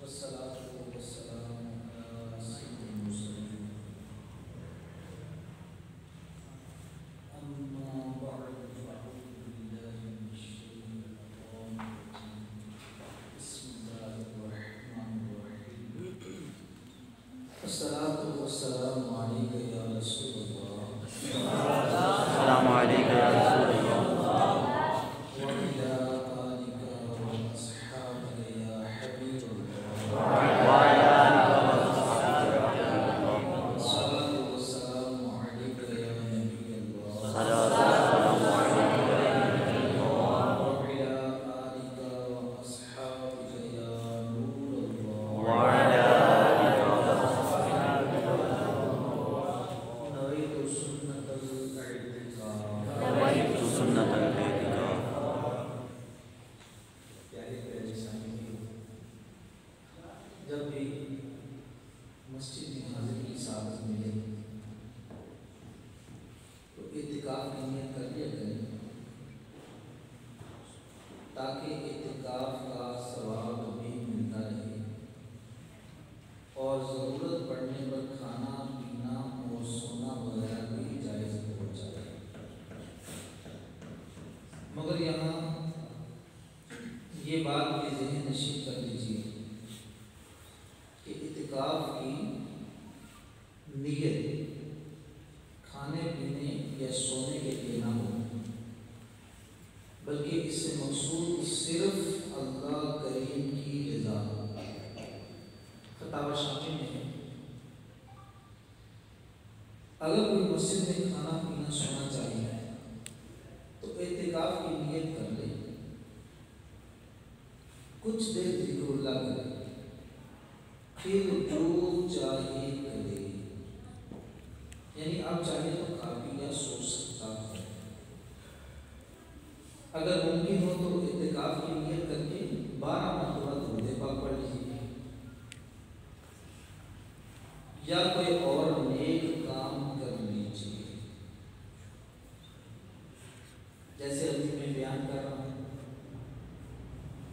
السلام علیکم یا رسول اللہ. وعلی آلک وصحبک یا حبیب اللہ. صلوات والسلام علیک یا نبی اللہ. وعلی جب بھی مسجد میں حاضری کی سعادت ملے تو اعتکاف کی نیت کر لیا کریں تاکہ اعتکاف کا ثواب بھی ملتا رہے اور ضرورت پڑنے پر کھانا پینا اور سونا وغیرہ بھی جائز ہو جائے. مگر یہاں یہ بات بھی ذہن نشین کر لیجیے کہ اعتکاف کی نیت کھانے پینے یا سونے کے لیے نہ ہو، بلکہ اس سے مقصود صرف اللہ کریم کی رضا. فتاوی شافعی میں ہے اگر کوئی مسجد میں کھانا پینا سونا چاہیے تو اعتکاف کی نیت کر لے، کچھ دیر ذکر اللہ کرے، پھر جو چاہیے کرے. یعنی آپ چاہیے تو کھا پی یا سو سکتا ہے. اگر ممکن ہو تو اعتکاف کی نیت کر کے 12 مرتبہ درود پاک پڑھ لیجیے یا کوئی اور نیک کام کر لیجیے. جیسے ابھی میں بیان کر رہا ہوں،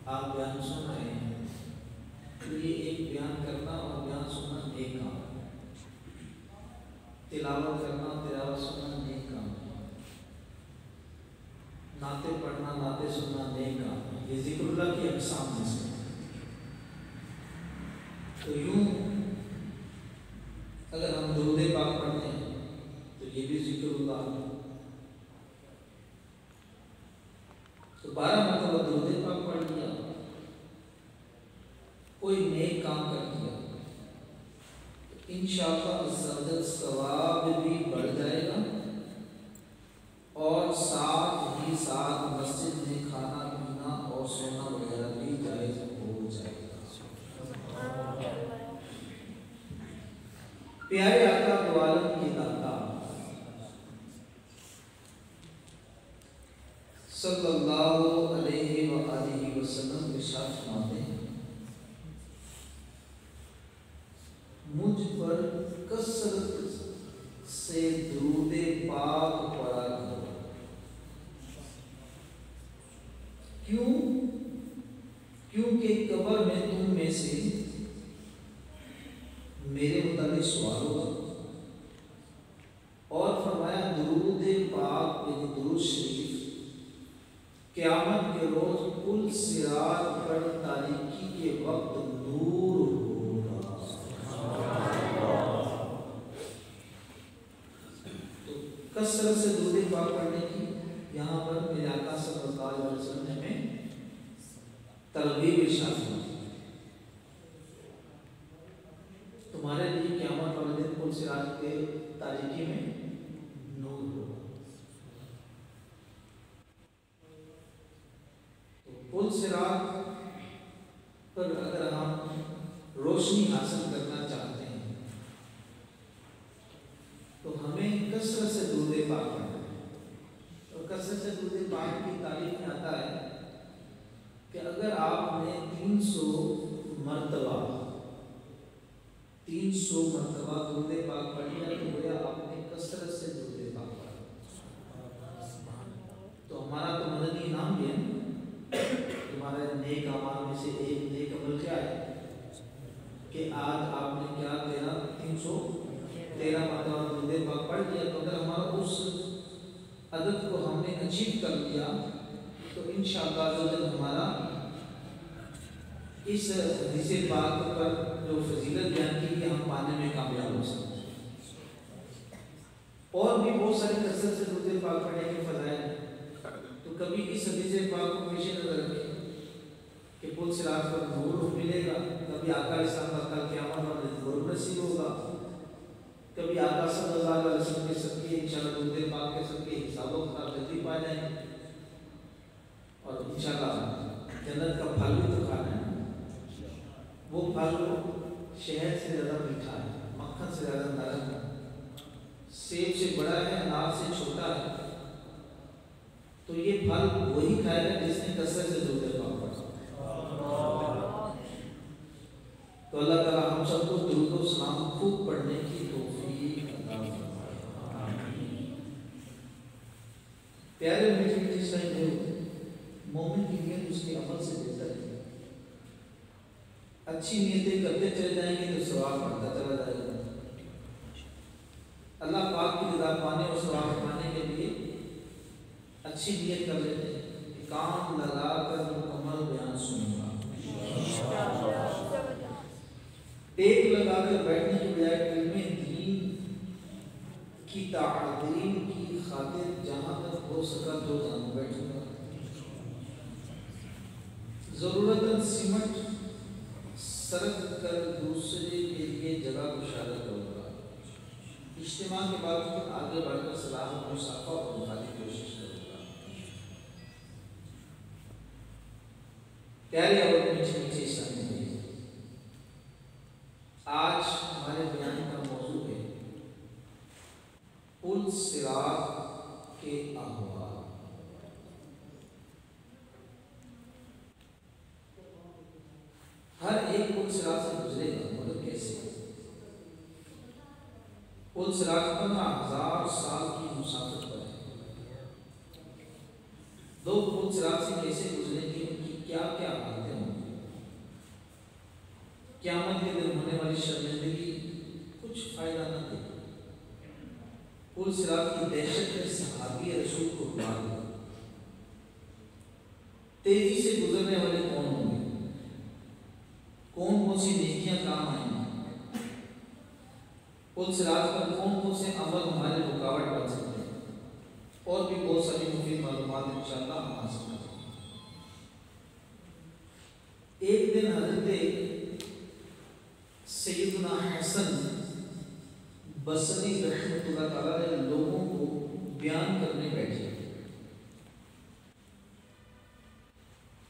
آپ بیان سن رہے ہیں تو یہ ایک بیان کرنا اور بیان سننا نیک کام ہے. تلاوت کرنا اور تلاوت سننا نیک کام ہے. نعتیں پڑھنا نعتیں سننا نیک کام ہے. یہ ذکر اللہ کی اقسام میں سے. تو یوں اگر ہم درود پاک پڑھتے ہیں تو یہ بھی ذکر اللہ ہے. تو 12 مرتبہ درود پاک پڑھ لیا، کوئی نیک کام کر دیا، انشاءاللہ ثواب بھی بڑھ جائے گا اور ساتھ ہی ساتھ مسجد میں کھانا پینا اور سونا وغیرہ بھی جائز ہو جائے گا. پیارے آقا دو عالم کی داتا صلی اللہ علیہ وآلہ وسلم ارشاد فرماتے ہیں، مجھ پر کثرت سے درود پاک پڑھا کرو. کیونکہ قبر میں تم میں سے میرے متعلق سوال ہوگا. اور فرمایا درود پاک یعنی درود شریف قیامت کے روز پل صراط پر تاریکی کے وقت نور ہوگا. تو کثرت سے درود پاک پڑھنے کی یہاں پر میرے آقا صلی اللہ علیہ وسلم نے ہمیں ترغیب ارشاد فرمائی. تمہارے لیے قیامت والے دن پل صراط کے تاریکی میں نور ہوگا. پل صراط پر اگر ہم روشنی حاصل کرنا چاہتے ہیں تو ہمیں کثرت سے درود پاک پڑھنا ہے. اور کثرت سے درود پاک کی تعریف میں آتا ہے کہ اگر آپ نے 300 مرتبہ درود پاک پڑھی ہے تو گویا آپ نے کثرت سے درود پاک پڑھا. تو ہمارا تو مدنی نام بھی ہے، ہمارے نیک اعمال میں سے ایک نیک عمل کیا ہے؟ کہ آج آپ نے کیا 313 مرتبہ درود پاک پڑھ لیا، تو اگر ہمارا اس عدد کو ہم نے اچیو کر لیا تو انشاءاللہ ہمارا اس حدیث پاک پر جو فضیلت بیان کی ہم پانے میں کامیاب ہو سکتے ہیں۔ اور بھی بہت سارے کثرت سے درود پاک پڑھنے کے فضائل ہیں، تو کبھی اس حدیث پاک کو پیش نظر رکھیں کہ پل صراط پر نور ملے گا، کبھی آقا اسلام کا کل قیامت پر نور نصیب ہوگا، کبھی آقا صلی اللہ علیہ وسلم کے صدقے انشاءاللہ درود پاک کے صدقے حساب و کتاب جلدی پا جائیں گے، اور انشاءاللہ جنت کا پھل بھی تو کھانا ہے، وہ پھل شہد سے زیادہ میٹھا ہے، مکھن سے زیادہ نرم ہے، سیب سے بڑا ہے، انار سے چھوٹا ہے، تو یہ پھل وہی کھائے گا جس نے کثرت سے درود پاک پڑھا۔ تو اللہ تعالی ہم سب کو درود و سلام خوب پڑھنے کی توفیق عطا فرمائے۔ پیارے میٹھے جس طرح جو مومن کی نیت اس کے عمل سے بہتر ہے، اچھی نیتیں کرتے چلے جائیں گے تو ثواب بڑھتا چلا جائے گا۔ اللہ پاک کی رضا پانے اور ثواب پانے کے لیے اچھی نیت کر لیتے ہیں کہ کام لگا کر مکمل بیان سنوں گا، ٹیک لگا کر بیٹھنے کے بجائے علم دین کی تعلیم کی خاطر جہاں تک ہو سکا تو جانوں بیٹھوں گا، ضرورتاً سمٹ سرک کر دوسرے کے لیے جگہ گشادہ کروں گا، اجتماع کے بعد آگے بڑھ کر صلاح و مصافحہ اور بھلائی کی کوشش کروں گا۔ پیارے اور میٹھے میٹھے اسلامی بھائی، آج ہمارے بیان کا موضوع ہے پل صراط کے احوال۔ ہر ایک پل صراط سے گزرے گا، مگر کیسے؟ پل صراط 15,000 سال کی مسافت پر ہے، لوگ پل صراط سے کیسے گزریں گے، ان کی کیا کیا حالتیں ہوں گی، قیامت کے دن ہونے والی شرمندگی کچھ فائدہ نہ دے، پل صراط کی دہشت میں صحابی رسول کو مار دے، تیزی سے گزرنے والے کون ہوں گے، کون کون سی نیکیاں کام آئیں گی، پل صراط پر کون کون سے عمل ہمارے رکاوٹ بن سکتے ہیں، اور بھی بہت ساری مفید معلومات انشاءاللہ ہم حاصل کریں گے۔ ایک دن حضرت سیدنا حسن بصری رحمۃ اللہ تعالیٰ نے لوگوں کو بیان کرنے بیٹھے،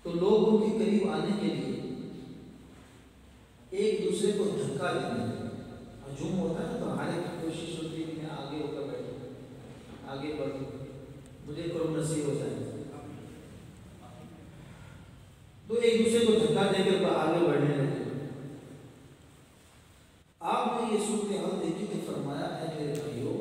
تو لوگ ان کے قریب آنے کے لیے ایک دوسرے کو دھکا دینے لگے، ہجوم ہوتا ہے تو ہارے کی کوشش ہوتی ہے کہ میں آگے ہو کر بیٹھوں، آگے بڑھوں، مجھے قرب نصیب ہو جائے، تو ایک دوسرے کو دھکا دے کر آگے بڑھنے لگے۔ آپ نے یہ صورتحال دیکھی تو فرمایا، اے میرے بھائیو،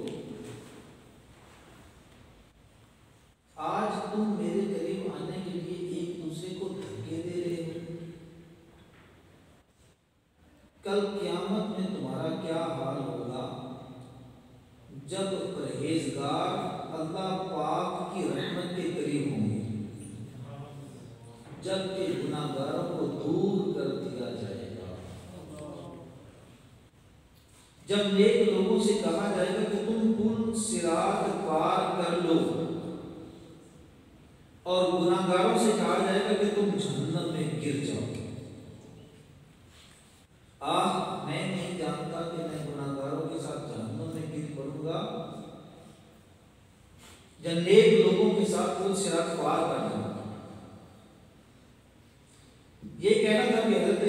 آج تم میرے قریب آنے کے لیے ایک دوسرے کو دھکے دے رہے ہو، کل قیامت میں تمہارا کیا حال ہوگا جب پرہیزگار اللہ پاک کی رحمت کے قریب ہوں گے، جبکہ گناہگاروں کو دور کر دیا جائے گا۔ جب نیک لوگوں سے کہا جائے گا کہ تم پل صراط پار کر لو، اور گناہگاروں سے کہا جائے گا کہ تم جہنم میں گر جاؤ، میں نہیں جانتا کہ میں گناہگاروں کے ساتھ جہنم میں گر پڑوں گا یا نیک لوگوں کے ساتھ پل صراط پار کر جاؤں گا۔ یہ کہنا تھا کہ حضرت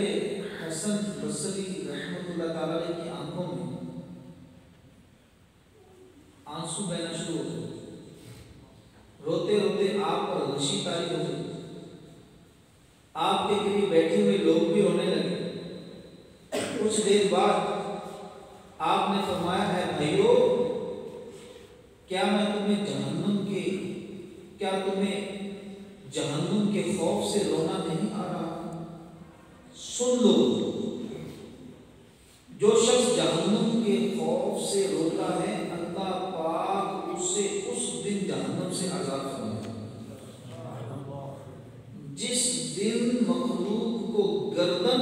حسن بصری رحمۃ اللہ تعالیٰ کی آنکھوں میں آنسو بہنا شروع ہو گئے، روتے روتے آپ پر غشی طاری ہو گئی، آپ کے قریب بیٹھے ہوئے لوگ بھی رونے لگے۔ کچھ دیر بعد آپ نے فرمایا، ہے بھائیو، کیا تمہیں جہنم کے خوف سے رونا نہیں آ رہا؟ سن لو، سے روکا ہے، اللہ پاک اسے اس دن جہنم سے آزاد فرمائے گا جس دن مخلوق کو گردن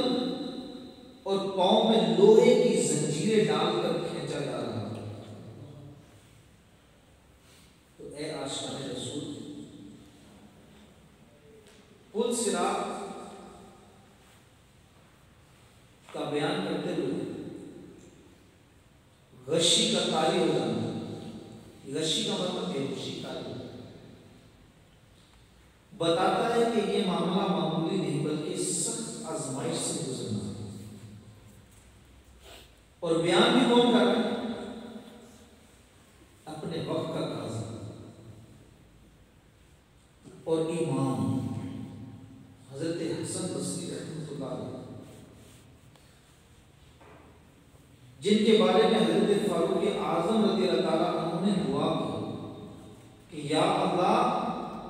اور پاؤں میں لوہے کی زنجیریں ڈال کر کھینچا جا رہا ہے۔ تو اے عاشقان رسول، پل صراط کا بیان کرتے ہوئے غشی کا طاری ہو جانا، غشی کا مطلب ہے غشی طاری، بتاتا ہے کہ یہ معاملہ معمولی نہیں بلکہ سخت آزمائش سے گزرنا ہے۔ اور بیان بھی کون کر رہا ہے؟ اپنے وقت کا قاضی اور امام حضرت حسن بصری رحمۃ اللہ علیہ، جن کے بارے میں حضرت فاروق اعظم رضی اللہ تعالیٰ عنہ نے دعا کی کہ یا اللہ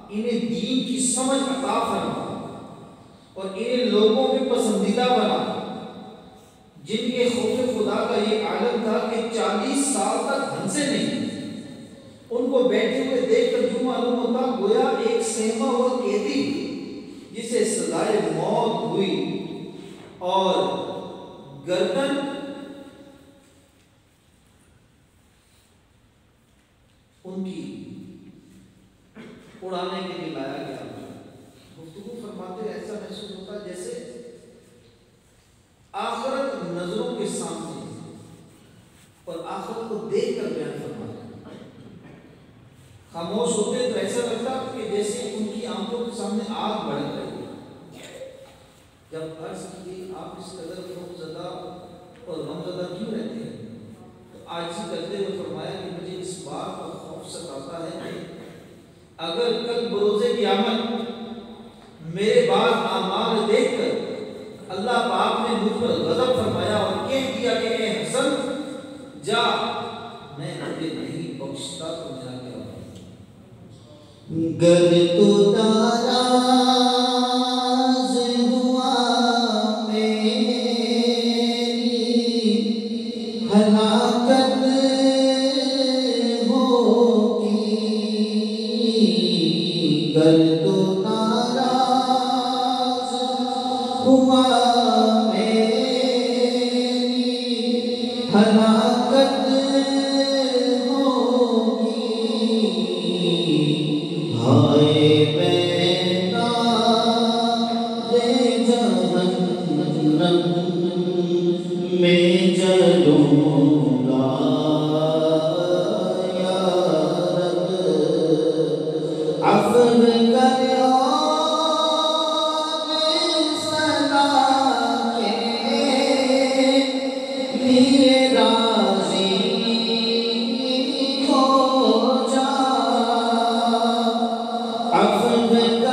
انہیں دین کی سمجھ عطا فرما اور انہیں لوگوں میں پسندیدہ بنا، جن کے خوف خدا کا یہ عالم تھا کہ 40 سال تک ہنسے نہیں، ان کو بیٹھے ہوئے دیکھ کر یوں معلوم ہوتا گویا ایک سہما ہوا قیدی جسے سزائے موت ہوئی اور گردن ان کی اڑانے کے لیے لایا گیا۔ گفتگو فرماتے ایسا محسوس ہوتا جیسے آخرت نظروں کے سامنے اور آخرت کو دیکھ کر بیان فرماتے، خاموش ہوتے تو ایسا لگتا کہ جیسے ان کی آنکھوں کے سامنے آگ بڑھ رہی ہے۔ جب عرض کی آپ اس قدر خوف زدہ اور غم زدہ کیوں رہتے ہیں، تو عاجزی کرتے ہوئے فرمایا کہ مجھے اس بات کا خوف ستاتا ہے کہ اگر کل بروز قیامت میرے بعض اعمال دیکھ کر اللہ پاک نے مجھ پر غضب فرمایا اور کہہ دیا کہ اے حسن جا، میں تجھے نہیں بخشتا تو میرا کیا ہوگا؟ گر تو ناراض ہوا میری ہلاکت ہوگی، گر تو ناراض ہوا میری ہلاکت ہوگی، ہائے میں نارے جہنم میں جلوں گا یا رب، عفو کر اور صلاح کے لیے راضی ہو جا، عفو کر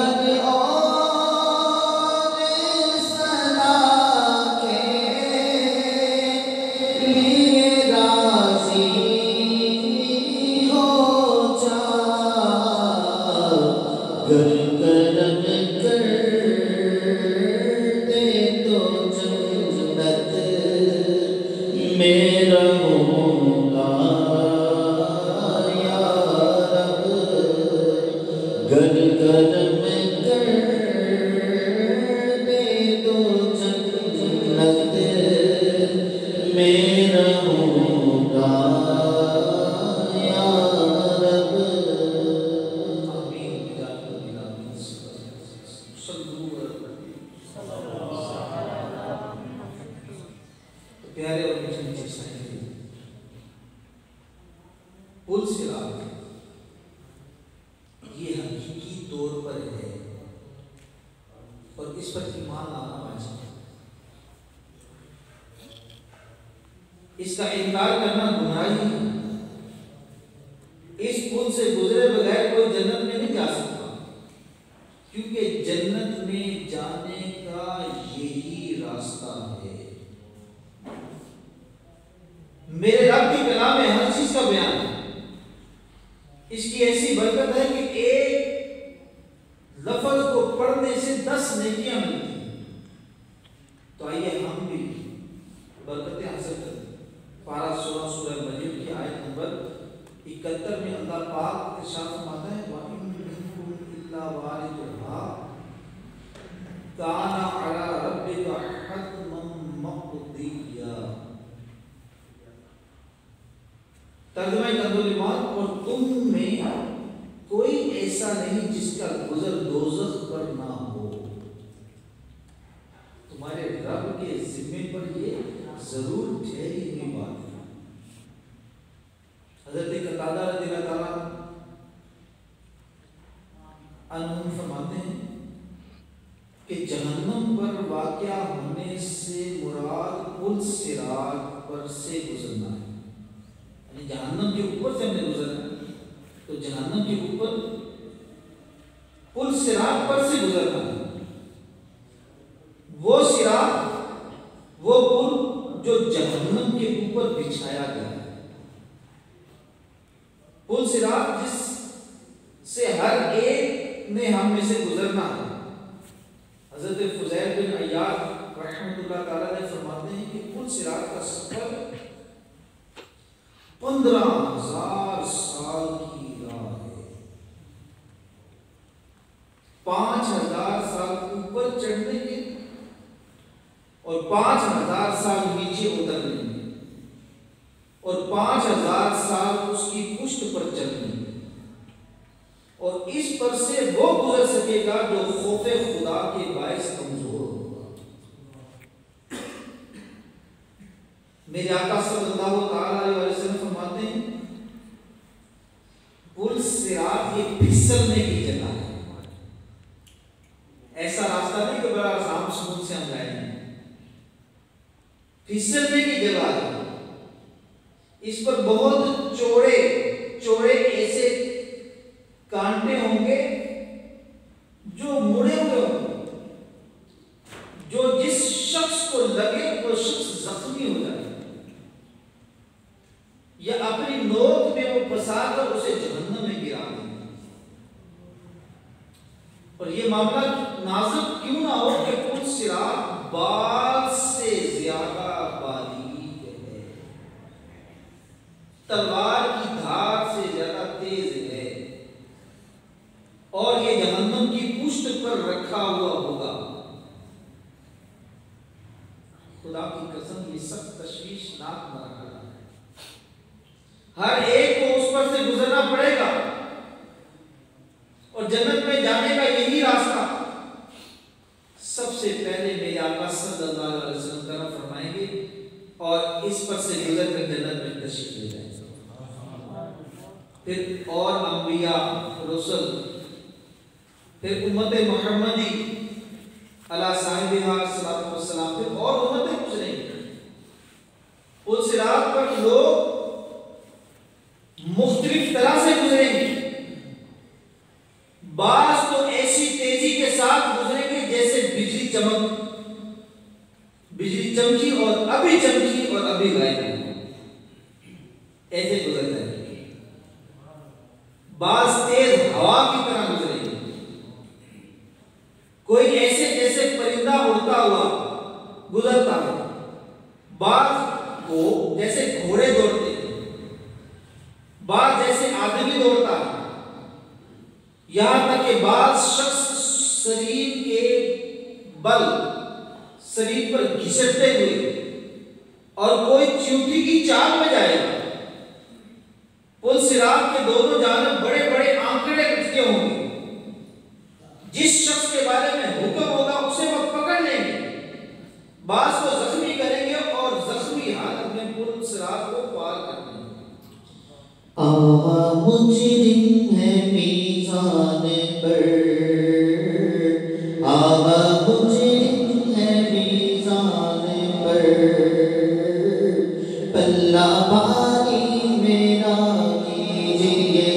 اور صلاح کے لیے راضی ہو جا، گر کرم کر دے تو جنت میں رہوں گا یا رب، گر کرم کر دے تو جنت میں رہوں گا یا رب۔ آمین بجاہ العالمین، صلو علی النبی۔ تو پیارے اور میٹھے میٹھے سائیں، پل صراط یہ حقیقی طور پر ہے اور اس پر ایمان لانا واجب ہے، اس کا انکار کرنا گناہی ہے۔ اس پل سے گزرے بغیر کوئی جنت میں نہیں جا سکتا، کیونکہ جنت میں جانے کا یہی راستہ ہے۔ میرے رب کی کلام میں ہر چیز کا بیان ہے، اس کی ایسی برکت ہے کہ ایک لفظ کو پڑھنے سے 10 نیکیاں ملتی ہیں۔ تو آئیے ہم بھی برکتیں حاصل کریں۔ پارہ 16 سورہ مریم إلا واردها كان على ربك حتما مقضيا. ترجمہ کنزُ-الایمان، اور تم میں کوئی ایسا نہیں جس کا گزر دوزخ پر نہ ہو. تمہارے رب کے ذمے پر یہ ضرور ٹھہری ہوئی بات ہے. حضرت قتادہ رضی اللہ تعالیٰ عنہ فرماتے ہیں کہ جہنم پر واقع ہونے سے مراد پل صراط پر سے گزرنا ہے. یعنی جہنم کے اوپر سے ہم نے گزرنا ہے، تو جہنم کے اوپر پل صراط پر سے گزرنا ہے. وہ صراط، وہ پل جو جہنم کے اوپر بچھایا گیا ہے. پل صراط جس سے ہر ایک نے ہم میں سے گزرنا ہے. حضرت فضیل بن عیاض رحمۃ اللہ تعالیٰ نے فرماتے ہیں کہ پل صراط کا سفر 15,000 سال کی راہ ہے. 5,000 سال اوپر چڑھنے کے اور 5,000 سال نیچے اترنے کے، اور 5,000 سال اس کی پشت پر چلنے کے. اور اس پر سے وہ گزر سکے گا جو خوف خدا کے باعث کمزور ہوگا. میرے آقا صلی اللہ تعالی علیہ وسلم فرماتے ہیں پل صراط یہ پھسلنے کی جگہ ہے. ایسا راستہ نہیں کہ بڑا آسان سمجھ سے ہم جائیں گے. پھسلنے کی جگہ ہے. اس پر بہت چوڑے چوڑے ایسے کانٹے ہوں گے جو مڑے ہوئے ہوں گے، جو جس شخص کو لگے وہ شخص زخمی ہو جائے یا اپنی نوک میں وہ پھنسا کر اسے جہنم میں گرا دیں. اور یہ معاملہ نازک کیوں نہ ہو کہ پل صراط بال سے زیادہ باریک ہے، تلوار کی دھار سے زیادہ تیز ہے، اور یہ جہنم کی پشت پر رکھا ہوا ہوگا. خدا کی قسم یہ سخت تشویشناک مرحلہ ہے. ہر ایک کو اس پر سے گزرنا پڑے گا، اور جنت میں جانے کا یہی راستہ. سب سے پہلے میرے آقا صلی اللہ علیہ وسلم طرف فرمائیں گے اور اس پر سے گزر کر جنت میں تشریف لے جائیں گے. پھر اور انبیاء، رسل، پھر امت محمدی علی صاحبہ صلاۃ والسلام، پھر اور امتیں گزریں گی. پل صراط پر لوگ مختلف طرح سے گزریں گے. بعض تو ایسی تیزی کے ساتھ گزریں گے جیسے بجلی چمکی اور ابھی چمکی اور ابھی غائب ہو، ایسے گزر جائیں گے. بعض تیز ہوا کی طرح گزریں گے. کوئی ایسے جیسے پرندہ اڑتا ہوا گزرتا ہے، بعض کو جیسے گھوڑے دوڑتے ہیں، بعض جیسے آدمی دوڑتا ہے، یہاں تک کہ بعض شخص شریر کے بل شریر پر گھسٹتے ہوئے، اور کوئی چیونٹی کی چال میں جائے گا. پل صراط کے دونوں جانب بڑے بڑے آنکڑے لٹکے ہوں گے. جس شخص کے بارے میں حکم ہوگا اسے وہ پکڑ لیں گے، بعض کو زخمی کریں گے اور زخمی حالت میں پل صراط کو پار کر دیں گے. مجرم ہے میزان پر، مجرم ہے میزان پر، پلہ باری میرا کیجئے،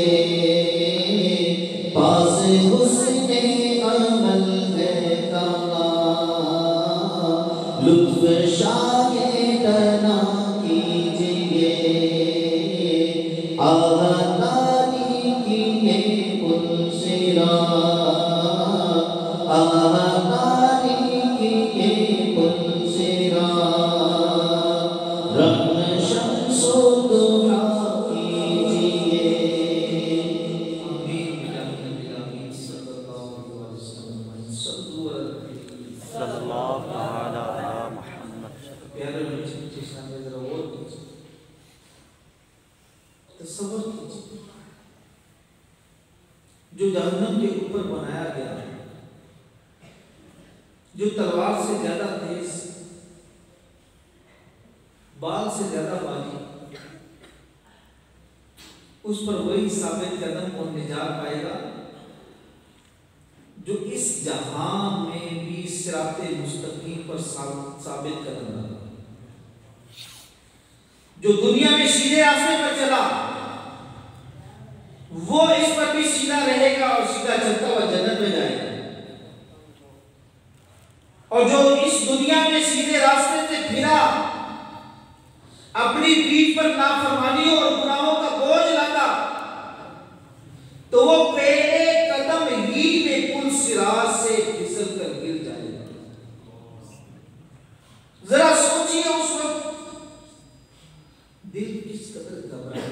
پاس حسن عمل ہے کہاں، لطف شاہدنا کیجئے، آہتاری کی یہ پل صراط، آہتاری کی یہ پل صراط، رغم شمس و ضحا کیجئے. آمین آمین آمین صلی اللہ اللہ تعالی علی محمد۔ پیارے بچے چشمہ میں ذرا غور کیجیے، تصور کیجیے جو جہنم کے اوپر بنایا گیا ہے، جو تلوار سے زیادہ تیز، بال سے زیادہ باری، اس پر وہی ثابت قدم اور نجات پائے گا جو اس جہان میں بھی صراط مستقیم پر ثابت قدم رہا، جو دنیا میں سیدھے راستے پر چلا وہ اس پر بھی سیدھا رہے گا اور سیدھا چلتا ہوا جنت میں جائے گا، اور جو اس دنیا میں سیدھے راستے سے پھرا، اپنی پیٹھ پر نافرمانیوں اور گناہوں کا بوجھ لاتا، تو وہ پہلے قدم ہی میں پل صراط سے پھسل کر گر جائے گا۔ ذرا سوچیے اس وقت دل کس قدر گھبرائے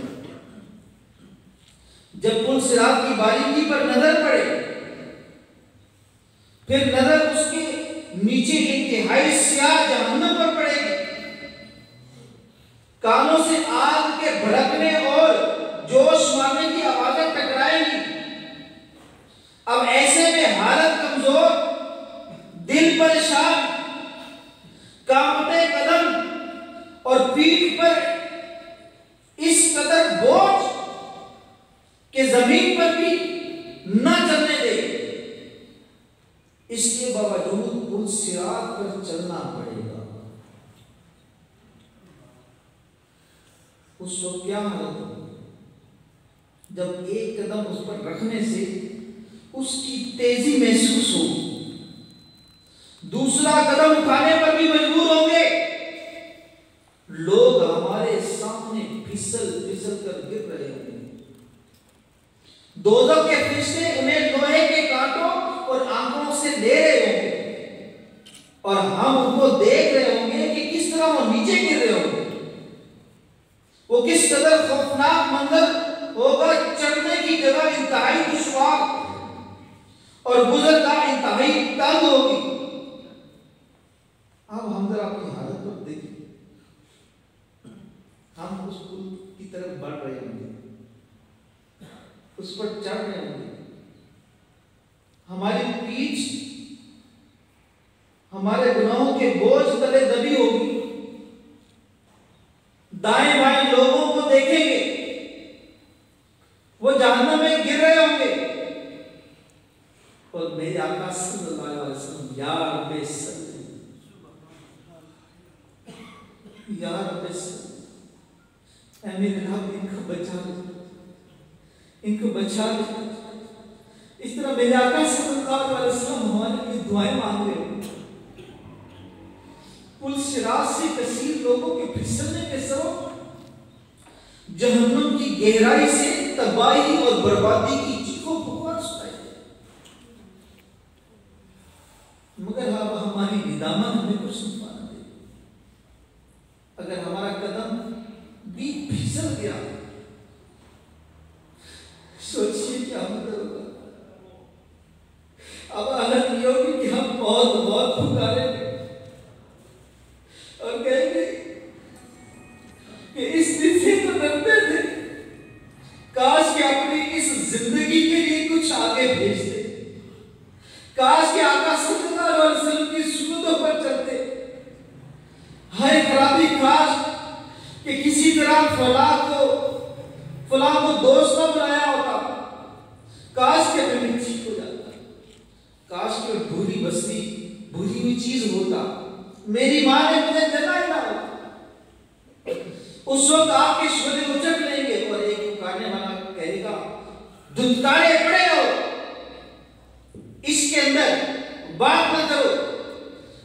جب پل صراط کی باریکی پر نظر پڑے، پھر نظر اس کے نیچے انتہائی سیاہ جہنم پر پڑے گی، کانوں سے آگ کے بھڑکنے اور جوش مارنے کی آوازیں ٹکرائیں گی۔ اب ایسے میں حالت کمزور، دل پریشان، کانپتے قدم اور پیٹھ پر اس قدر بوجھ کہ زمین پر بھی نہ چلنے دے، اس کے باوجود پل صراط پر چلنا پڑے گا۔ اس وقت کیا حالت ہوگی جب ایک قدم اس پر رکھنے سے اس کی تیزی محسوس ہوگی، دوسرا قدم اٹھانے پر بھی مجبور ہوں گے، لوگ ہمارے سامنے پھسل پھسل کر گر رہے ہوں گے، دوزخ کے فرشتے انہیں لوہے کے کانٹوں اور آنکھوں سے لے رہے ہوں گے، اور ہم ان کو دیکھ رہے ہوں گے کہ کس طرح وہ نیچے گر رہے ہوں گے۔ وہ کس قدر خوفناک منظر ہوگا، چڑھنے کی جگہ انتہائی دشوار اور گزرگاہ انتہائی تنگ ہوگی۔ اب ہم ذرا اپنی حالت پر دیکھیں، ہم اس پل کی طرف بڑھ رہے ہوں گے، اس پر چڑھ رہے ہوں گے، ہماری پیٹھ ہمارے گناہوں کے بوجھ تلے دبی ہوگی، دائیں بائیں لوگوں کو دیکھیں گے، وہ جہنم میں گر رہے ہوں گے، اور میرے آقا صلی اللہ علیہ وسلم یا رب صلی یا رب صلی، اے میرے رب ان کو بچا لے، ان کو بچا لے۔ اس طرح میرے آقا صلی اللہ علیہ وسلم ہمارے لیے دعائیں مانگ رہے ہیں۔ پل صراط سے کثیر لوگوں کے پھسلنے کے سبب جہنم کی گہرائی سے تباہی اور بربادی کی چیخ و پکار سنائی دے، مگر اب ہماری ندامت ہمیں کچھ نہیں پانا دے۔ اگر ہمارا قدم بھی پھسل گیا، سوچیے کیا مطلب ہوگا۔ اب حالت یہ ہوگی کہ ہم بہت بہت پکاریں گے اور کہیں گے کہ اس دن سے تو ڈرتے تھے، کاش کہ اپنی اس زندگی کے لیے کچھ آگے بھیج دے، کاش کہ آقا صلی اللہ علیہ وسلم کی سنتوں پر چلتے، ہائے خرابی، کاش کہ کسی طرح فلاں کو دوست نہ بنایا ہوتا، کاش کہ میں ٹھیک ہو جاتا، کاش کہ بھولی بستی بھولی ہوئی چیز ہوتا، میری ماں نے مجھے جلایا نہ ہوتا۔ اس وقت آپ کے شعلے اچک لیں گے اور ایک پکارنے والا کہے گا، دھتکارے پڑے رہو، اس کے اندر بات نہ کرو،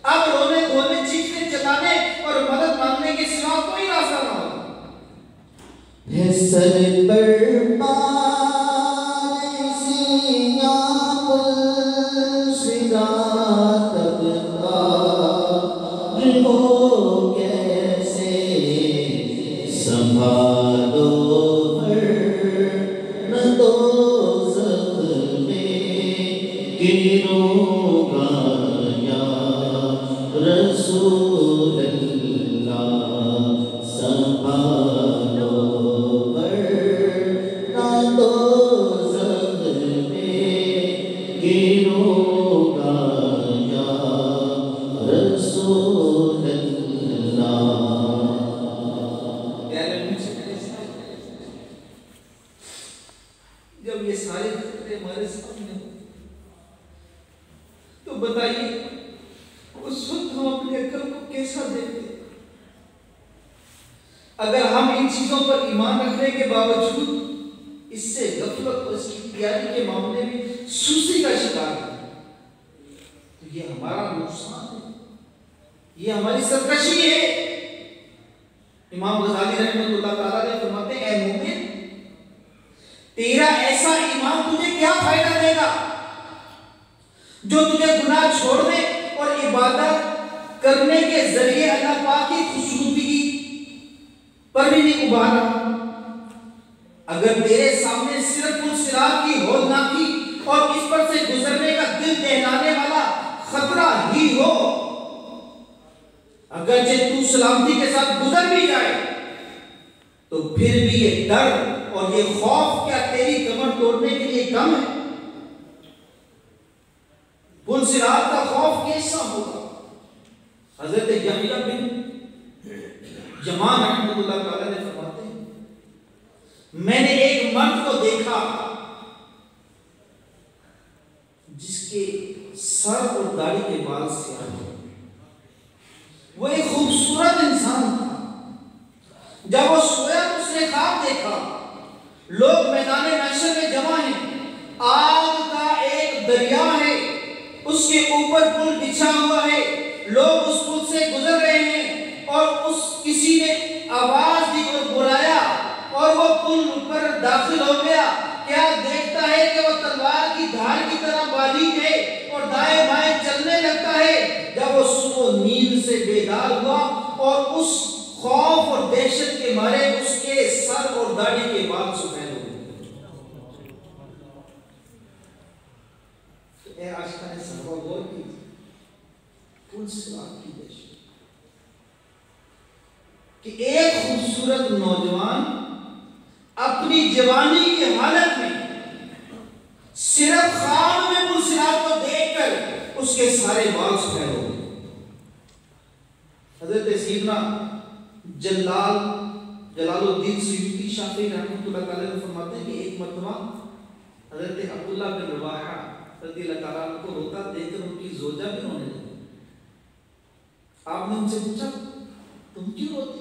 اب رونے دھونے چیخنے چلانے اور مدد مانگنے کے سوا کوئی راستہ نہ ہوگا۔ پھسل پر پارے سیاں پل صراط تک پار ہو کیسے، سنبھالو ورنہ دوزخ میں گرو گا یا رسول اللہ سنبھالو ورنہ دوزخ میں گرو گا یا رسول اللہ۔ جب یہ سارے خطرے ہمارے سامنے ہو تو بتائیے اس وقت ہم اپنے عقل کو کیسا دیکھتے؟ اگر ہم ان چیزوں پر ایمان رکھنے کے باوجود اس سے غفلت اور اس کی تیاری کے معاملے میں سستی کا شکار ہیں تو یہ ہمارا نقصان ہے، یہ ہماری سرکشی ہے۔ امام غزالی رحمۃ اللہ تعالیٰ نے فرماتے ہیں اے مومن، تیرا ایسا ایمان تجھے کیا فائدہ دے گا جو تجھے گناہ چھوڑنے اور عبادت کرنے کے ذریعے اللہ پاک کی خوشنودگی پر بھی نہیں ابھارا۔ اگر تیرے سامنے صرف پل صراط کی ہولناکی اور اس پر سے گزرنے کا دل دہلانے والا خطرہ ہی ہو، اگرچہ تو سلامتی کے ساتھ گزر بھی جائے تو پھر بھی یہ ڈر اور یہ خوف کیا تیری کمر توڑنے کے لیے کم ہے؟ پل صراط کا خوف کیسا ہوگا؟ حضرت یحییٰ بن یمان رحمۃ اللہ تعالیٰ نے فرماتے ہیں میں نے ایک مرد کو دیکھا جس کے سر اور داڑھی کے بال سیاہ تھے، وہ ایک خوبصورت انسان تھا۔ جب وہ سویا تو اس نے خواب دیکھا لوگ میدان محشر میں جمع ہیں، آگ کا ایک دریا ہے، اس کے اوپر پل بچھا ہوا ہے، لوگ اس پل سے گزر رہے ہیں اور کسی نے آواز دی اور بلایا اور وہ پل پر داخل ہو گیا۔ کیا دیکھتا ہے کہ وہ تلوار کی دھار کی طرح باریک ہے اور دائیں بائیں چلنے لگتا ہے۔ جب وہ صبح نیند سے بیدار ہوا اور اس خوف اور دہشت کے مارے اس کے سر اور داڑھی کے بال سفید ہو گئے۔ اے عاشقان صحابہ غور کیجیے، پل صراط کی دہشت کہ ایک خوبصورت نوجوان اپنی جوانی کی حالت میں صرف خواب میں پل صراط کو دیکھ کر اس کے سارے بال سفید ہو گئے۔ حضرت سیدنا جلال الدین سیوطی شافعی رحمۃ اللہ تعالیٰ نے فرماتے ہیں کہ ایک مرتبہ حضرت عبداللہ بن رواحہ رضی اللہ تعالیٰ عنہ کو روتا دیکھ کر ان کی زوجہ بھی رونے لگی۔ آپ نے ان سے پوچھا تم کیوں روتی؟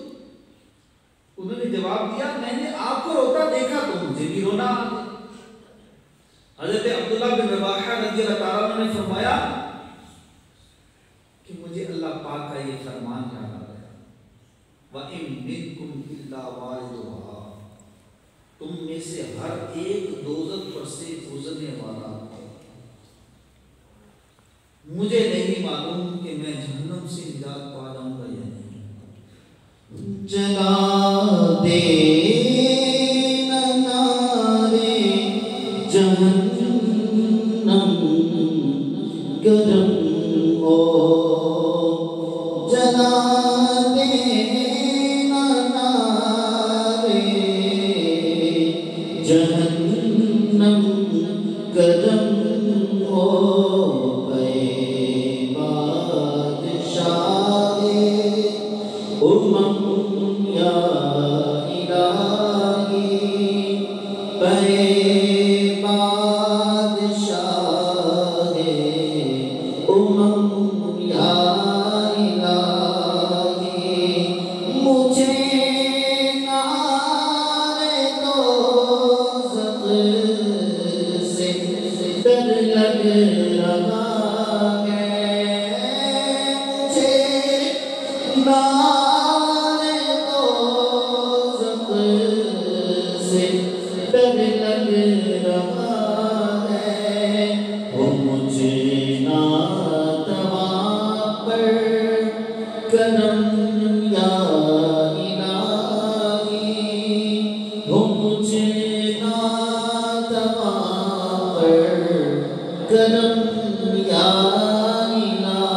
انہوں نے جواب دیا میں نے آپ کو روتا دیکھا تو مجھے بھی رونا آ گیا۔ حضرت عبداللہ بن رواحہ رضی اللہ تعالیٰ عنہ نے فرمایا کہ مجھے اللہ پاک کا یہ فرمان یاد آ گیا وَإِن مِّنكُمْ إِلَّا وَارِدُهَا، تم میں سے ہر ایک دوزخ پر سے گزرنے والا ہے۔ مجھے نہیں معلوم کہ میں جہنم سے نجات پا جاؤں گا یا نہیں۔ جلا دے نارے جہنم گرم ہو، جلا دے نارے جہنم گرم ہو، اے بادشاہ یا الہی، اے بادشاہ یا الہی، مجھے نار دوزخ سے ڈر لگ رہا ہے، مجھے نار دوزخ سے ڈر لگ رہا ہے، وہ مجھے ناتواں پر کرم یا الہی، وہ مجھے ناتواں پر کرم یا الہی۔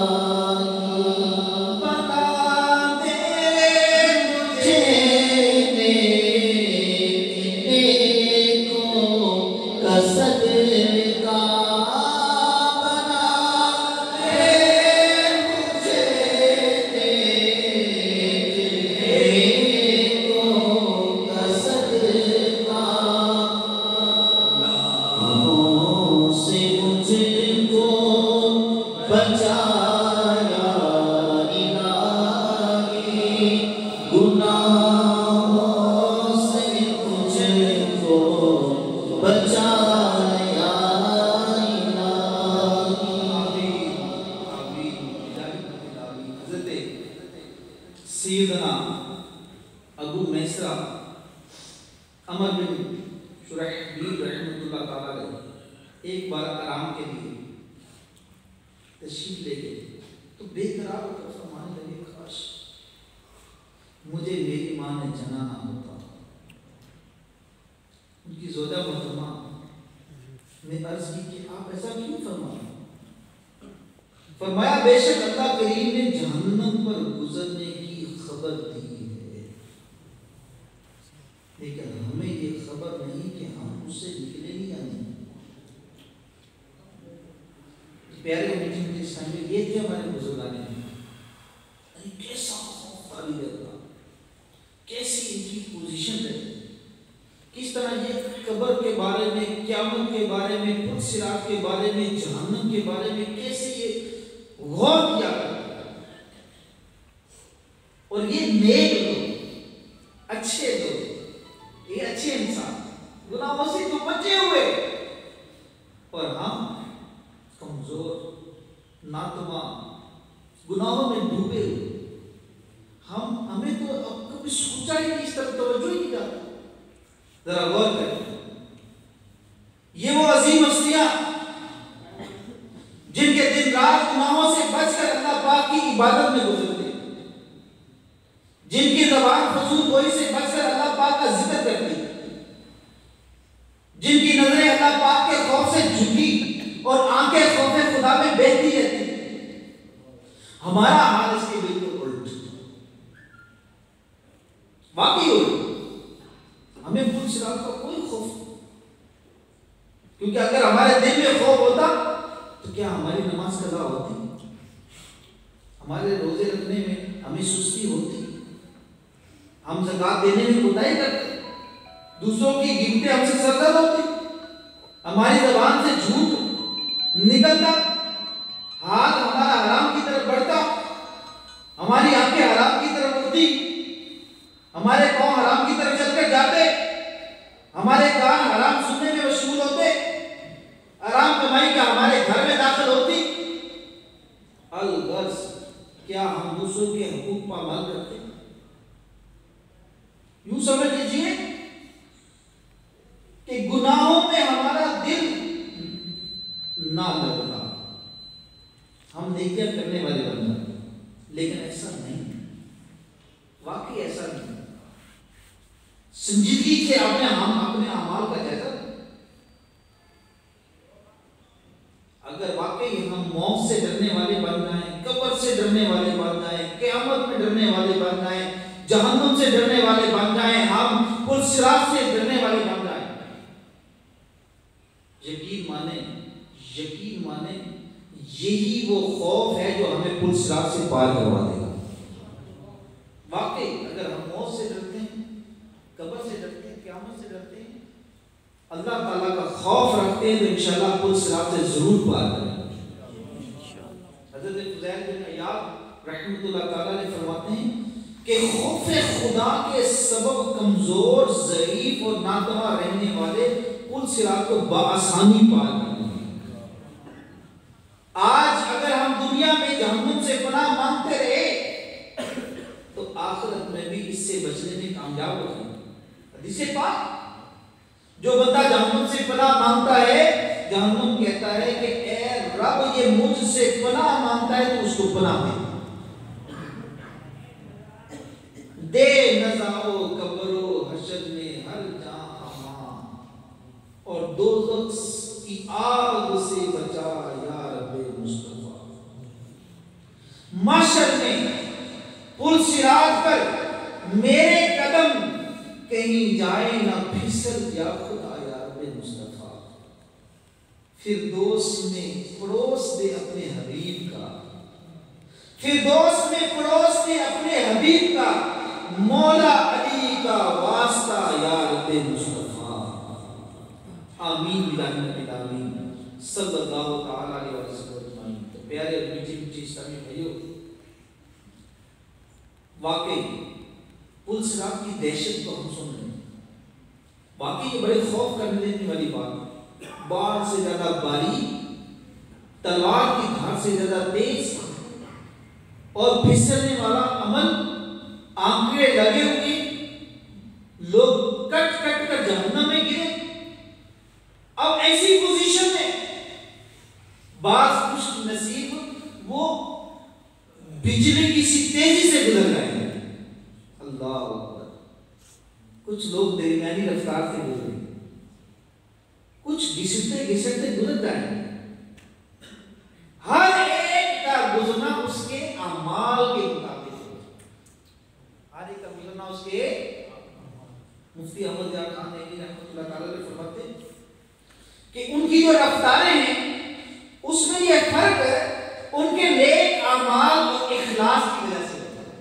تشریف لے گئے تو بے قرار ہو کر فرمانے لگے کاش مجھے میری ماں نے جنا نہ ہوتا. ان کی زوجہ محترمہ نے عرض کی کہ آپ ایسا کیوں فرمایا؟ فرمایا بے شک اللہ کریم نے جہنم پر گزرنے کی خبر دی ہے، لیکن ہمیں یہ خبر نہیں کہ ہم اس سے نکلیں گے یا نہیں. پیارے میٹنگ کے اسلام میں یہ تھے ہمارے بزرگان نے کیسا خوف خالی رہتا، کیسی ان کی پوزیشن رہتی، کس طرح یہ قبر کے بارے میں، قیامت کے بارے میں، پل صراط کے بارے میں، جہنم کے بارے میں کیسے یہ غور کیا کرتا. اور یہ نیک لوگ، اچھے لوگ، یہ اچھے انسان گناہوں سے تو بچے ہوئے، اور ہم کمزور، ناتواں، گناہوں میں ڈوبے ہوئے. ہمیں تو اب کبھی سوچا ہی نہیں، اس طرف توجہ ہی نہیں جاتا. ذرا غور کریں، یہ وہ عظیم ہستیاں جن کے دن رات گناہوں سے بچ کر اللہ پاک کی عبادت میں گزرتے، جن کی زبان فضول گوئی سے بچ کر اللہ پاک کا ذکر کرتی، جن کی نظریں اللہ پاک کے خوف سے جھکی اور آنکھیں خوف خدا میں بہتی رہتی. ہمارا حال اس کے بالکل الٹ، واقعی الٹ. ہمیں پل صراط کا کوئی خوف نہیں، کیونکہ اگر ہمارے دل میں خوف ہوتا تو کیا ہماری نماز قضا ہوتی، ہمارے روزے رکھنے میں ہمیں سستی ہوتی، ہم زکات دینے میں کوتاہی کرتے، دوسروں کی گنتیں ہم سے سرزد ہوتی، ہماری زبان سے جھوٹ نکلتا، ہاتھ ہمارا حرام کی طرف بڑھتا، ہماری آنکھیں حرام کی طرف اڑتی، ہمارے پاؤں حرام کی طرف چل کر جاتے، ہمارے کان حرام سننے میں مشغول ہوتے، حرام کمائی کا ہمارے گھر میں داخل ہوتی. الغرض کیا ہم دوسروں کے حقوق پامال کرتے؟ یوں سمجھ لیجیے کہ گناہوں میں ہمارا دل نہ لگتا، ہم نیکیاں کرنے والے بن جاتے، لیکن ایسا نہیں، واقعی ایسا نہیں. سنجیدگی سے ہم اپنے اعمال کا جائزہ لیں. اگر واقعی ہم موت سے ڈرنے والے بن جائیں، قبر سے ڈرنے والے بن جائیں، قیامت میں ڈرنے والے بن جائیں، جہنم سے ڈرنے والے بن جائیں، ہم پل صراط سے ڈرنے والے بن جائیں، یقین مانیں یہی وہ خوف ہے جو ہمیں پل صراط سے پار کروا دے گا. واقعی اگر ہم موت سے ڈرتے ہیں، قبر سے ڈرتے ہیں، قیامت سے ڈرتے ہیں، اللہ تعالیٰ کا خوف رکھتے ہیں، تو انشاءاللہ پل صراط سے ضرور پار کریں گے. حضرت فضیل بن عیاض رحمۃ اللہ تعالیٰ نے فرماتے ہیں کہ خوف خدا کے سبب کمزور، ضعیف اور ناتواں رہنے والے پل صراط کو بآسانی پار کریں گے. آج اگر ہم دنیا میں جہنم سے پناہ مانگتے رہے تو آخرت میں بھی اس سے بچنے میں کامیاب ہو جائیں. حدیث پاک، جو بندہ جہنم سے پناہ مانگتا ہے، جہنم کہتا ہے کہ اے رب یہ مجھ سے پناہ مانگتا ہے تو اس کو پناہ دے نزاؤ قبر و حشر میں ہر جہاں امان، اور دوزخ کی آگ سے بچا یا رب مصطفیٰ. محشر میں پل صراط پر میرے قدم کہیں جائے نہ پھسل یا خدا یا رب مصطفیٰ. فردوس میں پڑوس دے اپنے حبیب کا، فردوس میں پڑوس دے اپنے حبیب کا، مولا علی کا واسطہ یا رب مصطفیٰ. آمین بلّہ من آمین صلی اللہ تعالیٰ علیہ وسلم. تو پیارے اور میٹھی میٹھی اسلامی بھائیو، واقعی پل صراط کی دہشت کو ہم سن رہے ہیں. واقعی یہ بڑے خوف کرنے دینے والی بات ہے. بال سے زیادہ باریک، تلوار کی دھار سے زیادہ تیز اور پھسلنے والا عمل، آنکھیں لگے ہوئے، لوگ کٹ کٹ کر جہنم میں گرے. اب ایسی پوزیشن میں بعض خوش نصیب وہ بجلی کی سی تیزی سے گزر جائیں گے. اللہ اکبر. کچھ لوگ درمیانی رفتار سے گزریں گے, کچھ گھسٹتے گھسٹتے گزر جائیں گے. ہر ایک کا گزرنا اس کے اعمال کے مطابق ہوگا. ہر ایک کا گزرنا اس کے. مفتی احمد یار خان نیلی رحمۃ اللہ تعالی علیہ فرماتے ہیں کہ ان کی جو رفتاریں ہیں اس میں یہ فرق ہے ان کے نیک اعمال اور اخلاص کی وجہ سے ہوتا ہے.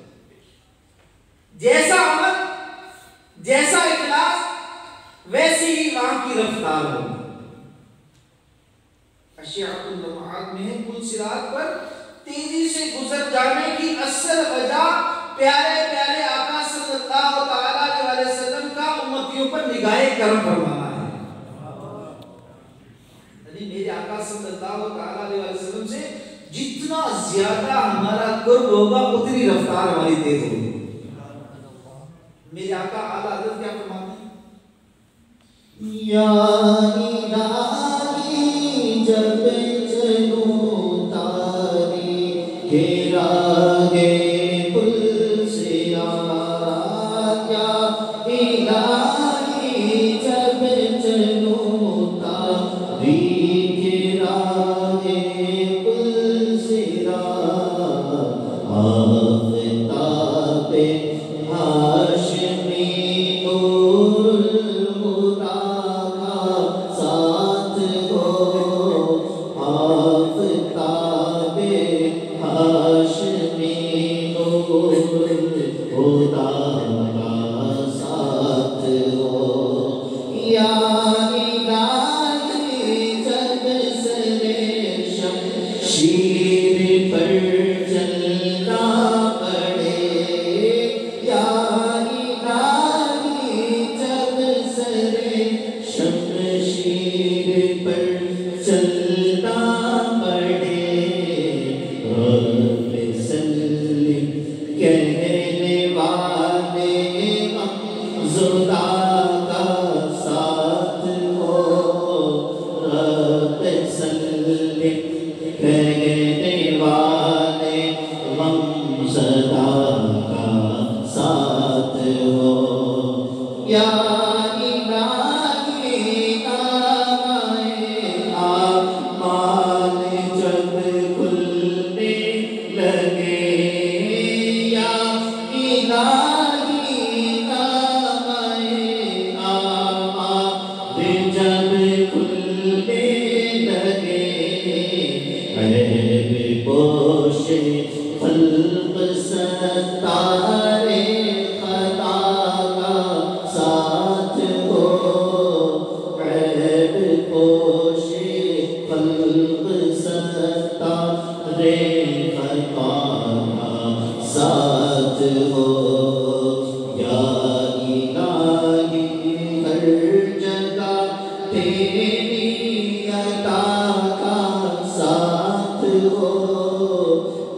جیسا عمل جیسا اخلاص ویسی ہی وہاں کی رفتار ہوگی. اشیاء اللمعات میں ہے پل صراط پر تیزی سے گزر جانے کی اصل وجہ پیارے پیارے آقا صلی اللہ تعالی علیہ وسلم کا امتیوں پر نگاہ کرم فرمانا ہے. یعنی میرے آقا صلی اللہ تعالی علیہ وسلم سے جتنا زیادہ ہمارا قرب ہوگا اتنی رفتار ہماری تیز ہوگی. میرے آقا اعلیٰ حضرت کیا فرماتے ہیں؟ یا الہی جب چلوں تاری گھیرا گے پل صراط. یا الہی جب چلوں تاری گھیرا گے پل صراط. آفتاب ہاشمی نور الہدا کا ساتھ ہو. آفتاب ہاشمی نور الہدا کا ساتھ ہو. یا الہی جب سرے شمشیر پر چلنا پڑے. یا الہی جب سرے شمشیر پر چلنا پڑے. رب سلم کہنے والے زدا کا ساتھ ہو. رب سلم کہنے والے زدا کا ساتھ ہو. یا الہی نامۂ اعمال جب کھلنے لگے. یا الہی نامۂ اعمال جب کھلنے لگے. عیب پوش خلق ستار خطا کا ساتھ ہو. عیب پوش خلق ستار خطا کا ساتھ ہو. یا الہی ہر جگہ تیری عطا کا ساتھ ہو.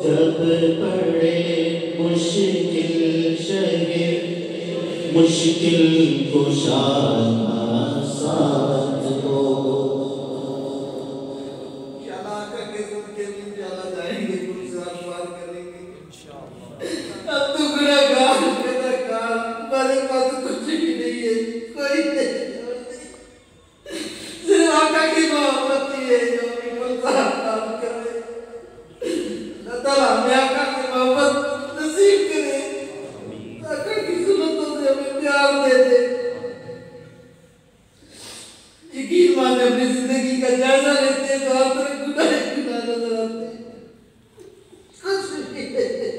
جب پڑے مشکل شہر مشکل کشا کا ساتھ ہو. انشاءاللہ آقا کے سب کے لیے انشاءاللہ جائیں گے پل صراط پار کریں گے انشاءاللہ. اب تو گناہگار ہمارے پاس کچھ بھی نہیں ہے, کوئی نہیں, صرف آقا کی محبت ہی ہے جو ہمیں پل صراط پار کرے. اللہ تعالیٰ ہمیں آقا کی محبت نصیب کرے, آقا کی سنتوں سے ہمیں پیار دے دے. یقین مانے اپنی زندگی کا جائزہ لیتے ہیں تو آپ پر گناہ نظر آتے ہیں. کچھ بھی نہیں,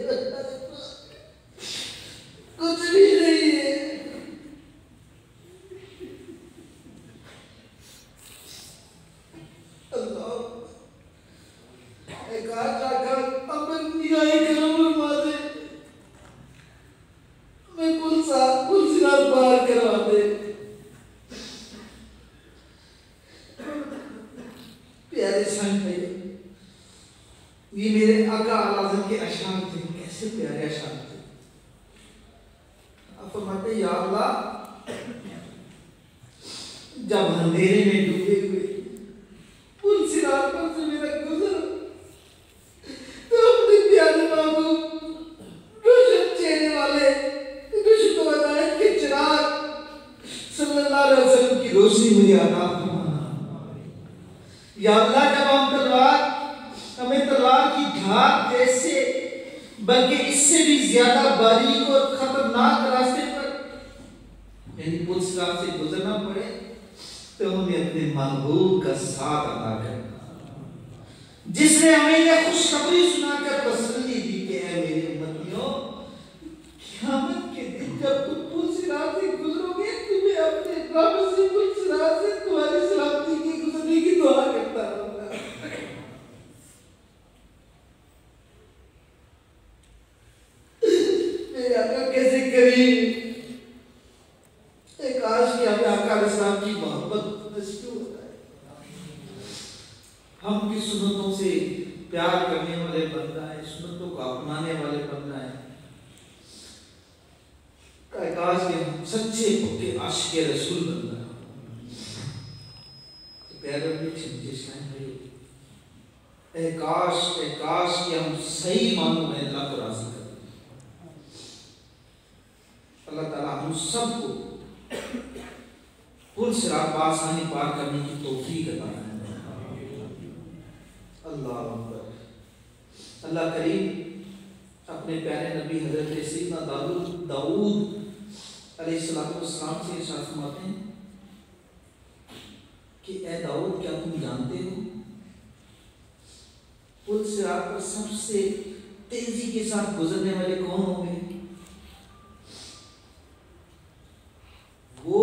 کچھ بھی نہیں ہے. اللہ ایک آج آقا اپن نگاہ کرم فرما دے, ہمیں پل صراط پار کروا دے. پیارے سن بھائی, یہ میرے آقا اعلیٰ حضرت کے اشعار تھے, کیسے پیارے اشعار تھے. آپ فرماتے ہیں یا اللہ جب اندھیرے میں ڈوبے ہوئے پل صراط پر سے میرا گزر ہاتھ جیسے بلکہ اس سے بھی زیادہ باریک اور خطرناک راستے پر یعنی پل صراط سے گزرنا پڑے تو ہمیں اپنے محبوب کا ساتھ ادا کرنا، جس نے ہمیں یہ خوشخبری سنا کر تسلی دی کہ اے میرے امتیوں، قیامت کے دن جب تم پل صراط سے گزرو گے تمہیں اپنے رب سے پل صراط سے تمہاری سلامتی کی گزرنے کی دعا کرتا رہوں گا۔ میرے آقا کیسے کریم، ایک کاش کہ ہمیں آقا علیہ السلام کی محبت نصیب ہو جائے، ہم کی سنتوں سے پیار کرنے والے بندہ ہے، سنتوں کو اپنانے والے بندہ ہے، کاش کہ ہم سچے پکے عاشق رسول بندہ ہے۔ تو پیارے میں چھنجشائیں بھائی، اے کاش کہ ہم صحیح معنوں میں اللہ کو راضی کریں۔ اللہ تعالیٰ ہم سب کو پل صراط بآسانی پار کرنے کی توفیق عطا فرمائے۔ اللہ اکبر۔ اللہ کریم اپنے پیارے نبی حضرت سیدنا داؤد علیہ السلام سے ارشاد فرماتے ہیں کہ اے داؤد، کیا تم جانتے ہو پل صراط پر سب سے تیزی کے ساتھ گزرنے والے کون ہوں گے؟ وہ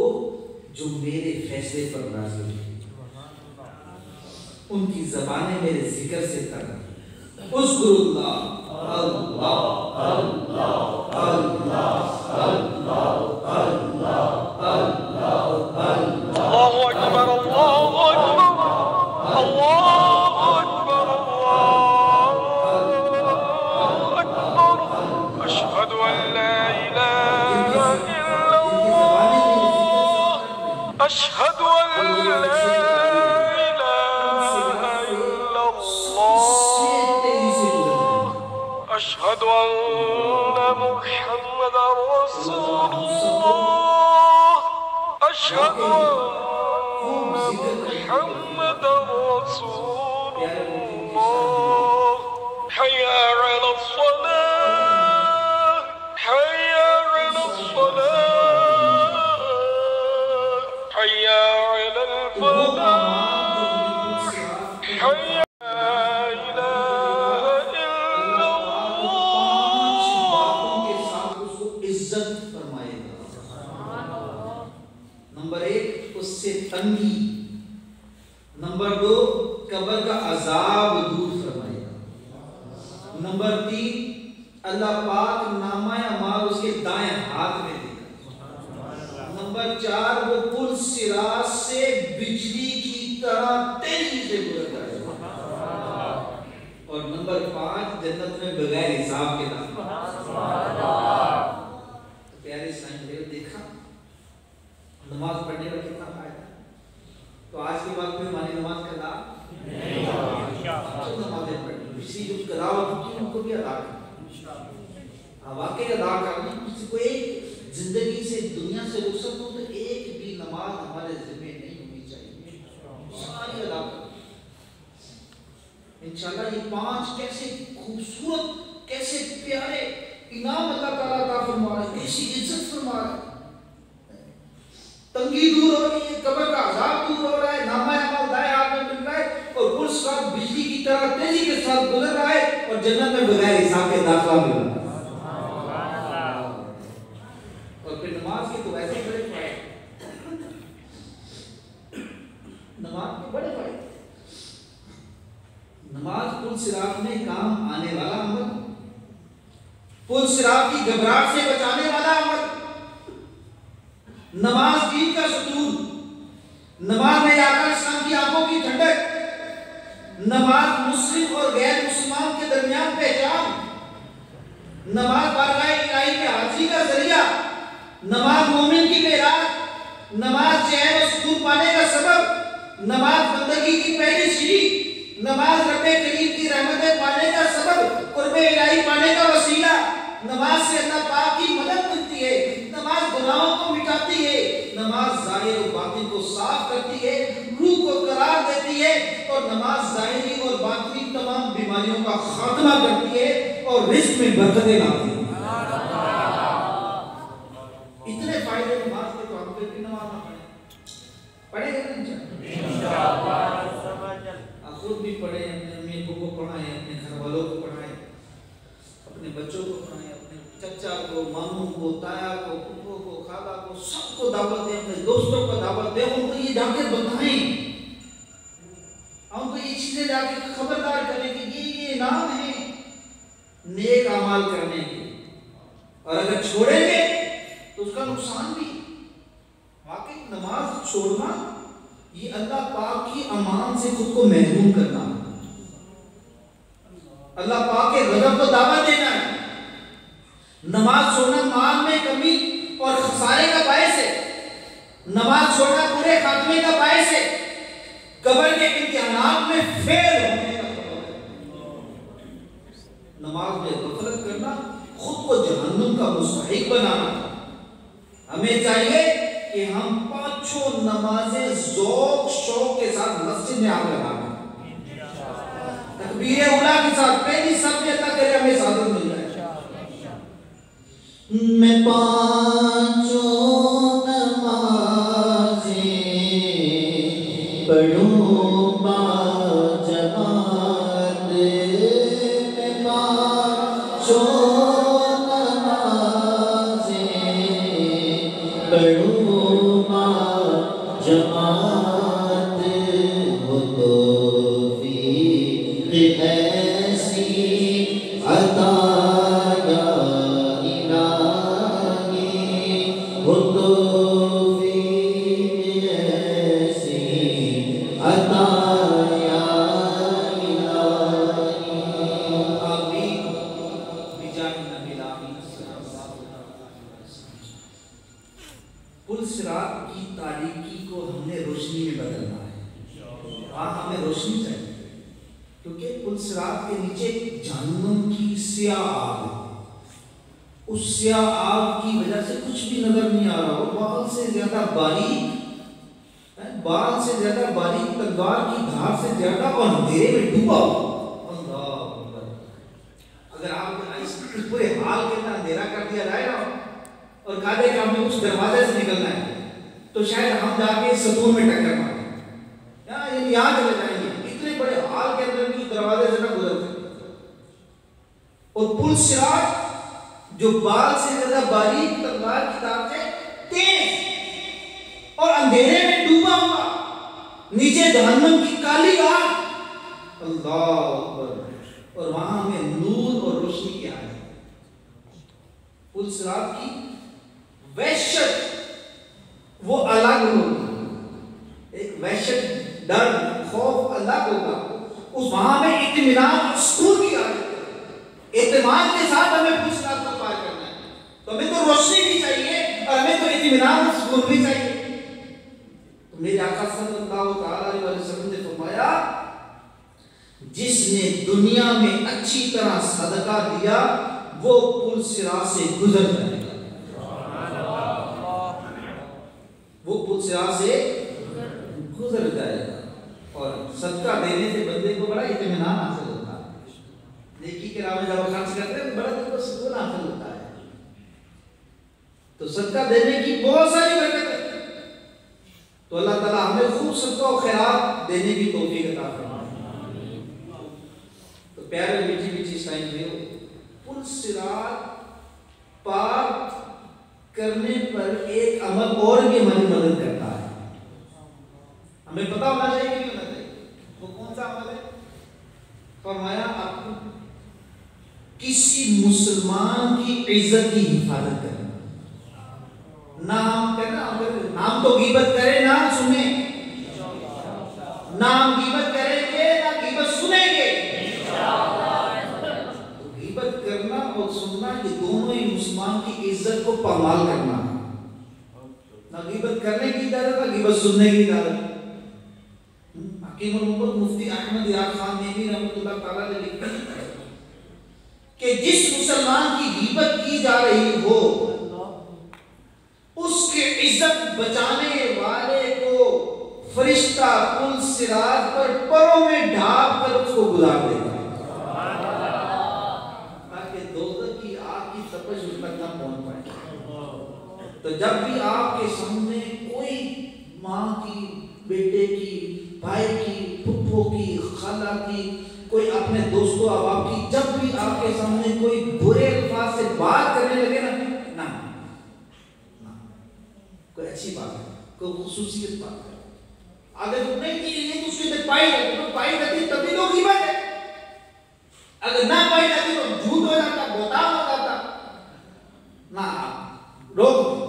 جو میرے فیصلے پر راضی ہیں، ان کی زبانیں میرے ذکر سے تر ہیں۔ اذکر اللہ اللہ اللہ اللہ اللہ اللہ اللہ اللہ اکبر اللہ اکبر اللہ اکبر اللہ اکبر اشہد ان لا الہ الا اللہ اشہد ان لا الہ الا اللہ اشہد ان محمد رسول اللہ اشہد ان محمد رسول اللہ حی علی الصلاة حی علی الصلاة حی علی الفلاح حی تنگی، نمبر 2 قبر کا عذاب دور فرمائے گا، نمبر 3 اللہ پاک نامہ اعمال اس کے دائیں ہاتھ میں دے گا، نمبر 4 وہ پل صراط سے بجلی کی طرح تیزی سے گزر جائے گا، اور نمبر 5 جنت میں بغیر حساب کے داخل۔ پیارے اسلام بھائیو، دیکھا نماز پڑھنے کا کتنا فائدہ۔ تو آج کے بعد کوئی مانی نماز کا ادا نہیں ہوگا، نمازیں پڑھنی، کسی جو قضا ہوتی ہے ان کو بھی ادا کرنا، واقعی ادا کرنا۔ کسی کو ایک زندگی سے دنیا سے رخصت ہو تو ایک بھی نماز ہمارے ذمہ نہیں ہونی چاہیے، ساری ادا کرنا۔ انشاءاللہ یہ 5 کیسے خوبصورت، کیسے پیارے انعام اللہ تعالیٰ عطا فرما رہے ہیں، کیسی عزت فرما رہے ہیں۔ تنگی دور ہو رہی ہے، قبر کا عذاب دور ہو رہا ہے، نامہ اعمال دائیں ہاتھ میں مل رہا ہے، اور پل صراط بجلی کی طرح تیزی کے ساتھ گزر رہا ہے، اور جنت میں بغیر حساب کے داخلہ مل رہا ہے۔ اور پھر نماز کے تو ویسے بڑے فائدے، نماز کے بڑے فائدے۔ نماز پل صراط میں کام آنے والا عمل، پل صراط کی گھبراہٹ سے بچانے والا عمل۔ نماز دین کا ستون، نماز میں آقا اسلام کی آنکھوں کی ٹھنڈک، نماز مسلم اور غیر مسلمان کے درمیان پہچان، نماز بارگاہ الہی کے حاضری کا ذریعہ، نماز مومن کی معراج، نماز چین و سکون پانے کا سبب، نماز بندگی کی پہلی سیڑھی، نماز رب کریم کی رحمتیں پانے کا سبب، قرب الہی پانے کا وسیلہ۔ نماز سے اللہ پاک کی مدد ملتی ہے، نماز گناہوں کو مٹاتی ہے، نماز ظاہر و باطن کو صاف کرتی ہے، روح کو قرار دیتی ہے، اور نماز ظاہری اور باطنی تمام بیماریوں بیماریوں کا خاتمہ کرتی ہے اور رزق میں برکتیں لاتی ہے۔ اتنے فائدے نماز کے تو ہم پھر بھی نماز نہ پڑھیں گے انشاءاللہ۔ آپ خود بھی پڑھیں، اپنے امی ابو کو پڑھائیں، اپنے گھر والوں کو پڑھائیں، اپنے بچوں کو پڑھائیں، اپنے چچا کو، ماموں کو، تایا کو، پھپھو کو، خالہ کو، سب کو دعوت دیں، اپنے دوستوں کو دعوت دیں، ان کو یہ جا کے بتائیں، ان کو یہ چیزیں جا کے خبردار کریں کہ یہ نام ہے نیک اعمال کرنے کے، اور اگر چھوڑیں گے تو اس کا نقصان بھی۔ واقعی نماز چھوڑنا یہ اللہ پاک کی امان سے خود کو محروم کرنا، اللہ پاک کے غضب کو دعوت دینا ہے۔ نماز چھوڑنا مال میں کمی اور خسارے کا باعث ہے، نماز چھوڑنا برے خاتمے کا باعث ہے، قبر کے امتحانات میں فیل ہونے کا سبب ہے۔ نماز میں غفلت کرنا خود کو جہنم کا مستحق بنانا۔ ہمیں چاہیے کہ ہم پانچوں نمازیں ذوق شوق کے ساتھ مسجد میں آ کر آئیں، تکبیر اولیٰ کے ساتھ پہلی صف میں، اللہ کرے ہمیں سعادت مل جائے۔ میں پانچوں نمازیں پڑھوں با جماعت، میں پانچوں نمازیں پڑھوں با جماعت، ہو توفیق ایسی عطا یا الہی، ہو توفیق ایسی عطا یا الہی۔ آمین بجاہ نبی الامین صلی اللہ علیہ وسلم۔ پل صراط کی تاریکی کو ہم نے روشنی میں بدلنا ہے، ہمیں روشنی چاہیے، کیونکہ پل صراط کے نیچے جہنم کی سیاہ آگ ہے، اس سیاہ آگ کی وجہ سے کچھ بھی نظر نہیں آ رہا ہو، بال سے زیادہ باریک تلوار کی دھار سے زیادہ اور اندھیرے میں ڈوبا ہو۔ اللہ اکبر۔ اگر آپ اس پورے حال کے اندر اندھیرا کر دیا جائے نا اور کہا دے کہ ہمیں اس دروازے سے نکلنا ہے، تو شاید ہم جا کے ستون میں ٹکر ماریں، یہاں چلے جائیں گے، اتنے بڑے حال کے اندر بھی دروازے سے نہ گزر سکتے۔ اور پل صراط جو بال سے زیادہ باریک تلوار کی دھار سے تیز اور اندھیرے میں ڈوبا ہوا، نیچے جہنم کی کالی آگ، اللہ اکبر، اور وہاں ہمیں نور اور روشنی کی حالت ہے۔ پل صراط کی وحشت وہ الگ ہوگی، ایک وحشت، ڈر، خوف الگ ہوگا، اس وہاں میں اطمینان اور سکون کی حالت ہے۔ اعتماد کے ساتھ ہمیں پل صراط کو پار کرنا ہے، تو ہمیں تو روشنی بھی چاہیے اور ہمیں تو اطمینان اور سکون بھی چاہیے۔ تو میرے آقا صلی اللہ تعالیٰ علیہ وسلم نے فرمایا، جس نے دنیا میں اچھی طرح صدقہ دیا وہ پل صراط سے گزر جائے گا، وہ پل صراط سے گزر جائے گا۔ اور صدقہ دینے سے بندے کو بڑا اطمینان حاصل ہوتا ہے، نیکی کے راہ میں جب خرچ کرتے ہیں بڑا دل کو سکون حاصل ہوتا ہے۔ تو صدقہ دینے کی بہت ساری برکت ہے، تو اللہ تعالیٰ ہمیں خوب صدقہ و خیرات دینے کی توفیق عطا فرمائے۔ تو پیارے میٹھی میٹھی اسلام بھائیو، پل صراط پار کرنے پر ایک عمل اور بھی ہماری مدد کرتا ہے، ہمیں پتہ ہونا چاہیے کہ نہیں ہونا چاہیے، وہ کون سا عمل ہے؟ فرمایا آپ کسی مسلمان کی عزت کی حفاظت کرنا۔ نام کہنا، نام تو غیبت کرے نہ سنے، نام غیبت کریں گے نہ غیبت سنیں گے، تو غیبت کرنا اور سننا یہ دونوں ہی مسلمان کی عزت کو پامال کرنا ہے، نہ غیبت کرنے کی اجازت نہ غیبت سننے کی اجازت۔ حکیم الامت مفتی احمد یار خان نیمی رحمۃ اللہ تعالیٰ نے لکھا کہ جس مسلمان کی غیبت کی جا رہی ہو اس کے عزت بچانے والے کو فرشتہ پل صراط پر پروں میں ڈھانپ کر اس کو گزار دے گا۔ تو جب بھی آپ کے سامنے کوئی ماں کی، بیٹے کی، بھائی کی، پھپھو کی، خالہ کی، کوئی اپنے دوستوں احباب کی، جب بھی آپ کے سامنے کوئی برے الفاظ سے بات کرنے لگے نا، کوئی اچھی بات ہے، کوئی خصوصیت بات ہے، اگر نہیں کی یہ تو اس کے اندر پائی جاتی، تو پائی جاتی تبھی تو غیبت ہے، اگر نہ پائی جاتی تو جھوٹ ہو جاتا، بہتان ہو جاتا. نہ روک دیں،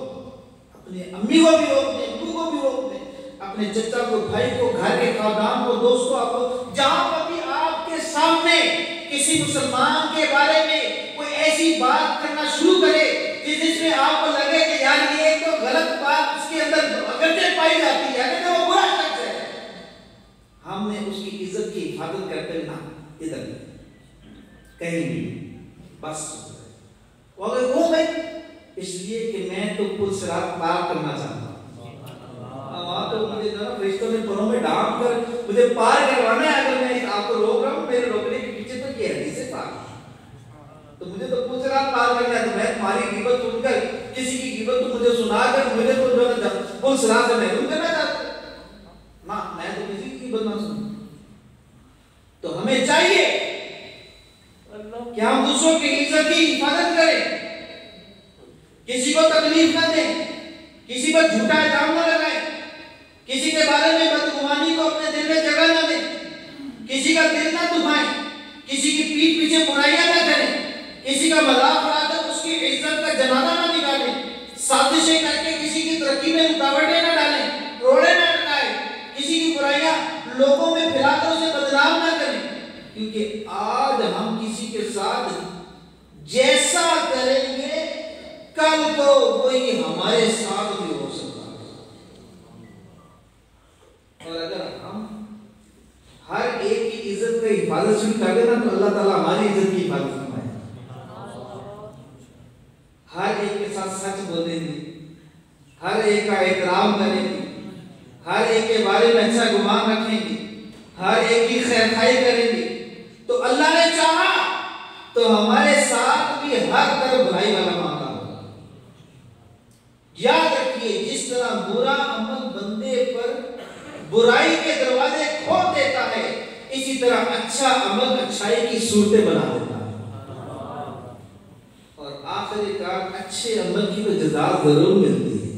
اپنے امی کو بھی روک دیں، ابو کو بھی روک دیں، اپنے چچا کو، بھائی کو، گھر کے خاندان کو، دوستوں کو، جہاں پر بھی آپ کے سامنے کسی مسلمان کے بارے میں کوئی ایسی بات کرنا شروع کرے جس میں آپ کو لگے کہ یار یہ تو غلط بات اس کے اندر اگرچہ پائی جاتی ہے لیکن وہ برا شخص ہے، ہم نے اس کی عزت کی حفاظت کرتے نہ ادھر کہیں بھی بس وہ میں اس لیے کہ میں تو پل صراط پار کرنا چاہتا ہوں، وہاں تو مجھے ذرا فرشتوں نے پروں میں ڈانپ کر مجھے پار کروانا ہے. اگر میں آپ کو روک رہا ہوں میرے روکنے کے پیچھے تو یہ حدیث ہے پار، تو مجھے تو پل صراط پار کرنا ہے. تو میں تمہاری غیبت سن کر، کسی کی غیبت تو مجھے سنا کر مجھے تو جو ہے پل صراط سے محروم کرنا چاہتا ہوں نا، میں تو کسی کی غیبت نہ سنوں. تو ہمیں چاہیے کہ ہم دوسروں کی عزت کی حفاظت کریں، کسی کو تکلیف نہ دیں، کسی پر جھوٹا الزام نہ لگائیں، کسی کے بارے میں بدگمانی کو اپنے دل میں جگہ نہ دیں، کسی کا دل نہ دکھائیں، کسی کی پیٹھ پیچھے برائیاں نہ کریں، کسی کا مذاق اڑا کر اس کی عزت کا جنازہ نہ نکالیں، سازشیں کر کے کسی کی ترقی میں رکاوٹیں نہ ڈالیں، روڑے نہ لگائیں، کسی کی برائیاں لوگوں میں پھیلا کر اسے بدنام نہ کریں. کیونکہ آج ہم کسی کے ساتھ جیسا کریں گے کل کو وہی ہمارے ساتھ بھی ہو سکتا ہے. اور اگر ہم ہر ایک کی عزت کا حفاظت شروع کر دیں نا تو اللہ تعالیٰ ہماری عزت کی حفاظت فرمائے. ہر ایک کے ساتھ سچ بولیں گے، ہر ایک کا احترام کریں گے، ہر ایک کے بارے میں اچھا گمان رکھیں گے، ہر ایک کی خیر خواہی کریں گے، تو اللہ نے چاہا تو ہمارے ساتھ بھی ہر طرف بھلائی والا معاملہ ہوگا. یاد رکھیے جس طرح برا عمل بندے پر برائی کے دروازے کھول دیتا ہے، اسی طرح اچھا عمل اچھائی کی صورتیں بنا دیتا ہے. اور آخر کار اچھے عمل کی تو جزا ضرور ملتی ہے.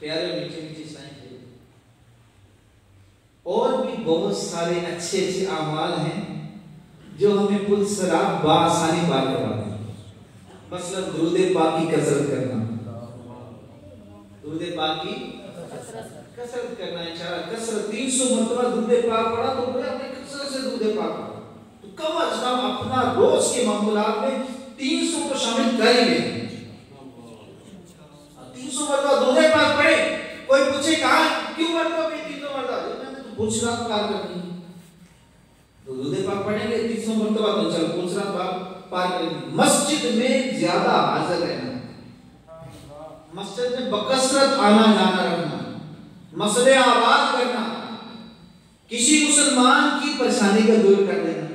پیارے میٹھے میٹھے سائیں کے اور بھی بہت سارے اچھے اچھے اعمال ہیں جو ہمیں پل صراط بآسانی پار کرواتے ہیں. مثلا درود پاک کی کثرت کرنا، درود پاک کی کثرت کرنا، انشاءاللہ کثرت 300 مرتبہ درود پاک پڑھا تو بڑے اپنے کثرت سے درود پاک پڑھا تو کم از کم اپنا روز کے معمولات میں 300 کو شامل کر ہی لیں. 300 مرتبہ درود پاک پڑھے، کوئی پوچھے کہاں کیوں مرتبہ بھی 300 مرتبہ، میں نے تو پل صراط پار کرنی ہے تو درود پاک پڑھیں گے 300 مرتبہ تو چل پل صراط پار کریں گے. مسجد میں زیادہ حاضر رہنا، مسجد میں بکثرت آنا جانا رکھنا، مسئلے آباد کرنا، کسی مسلمان کی پریشانی کا دور کر دینا.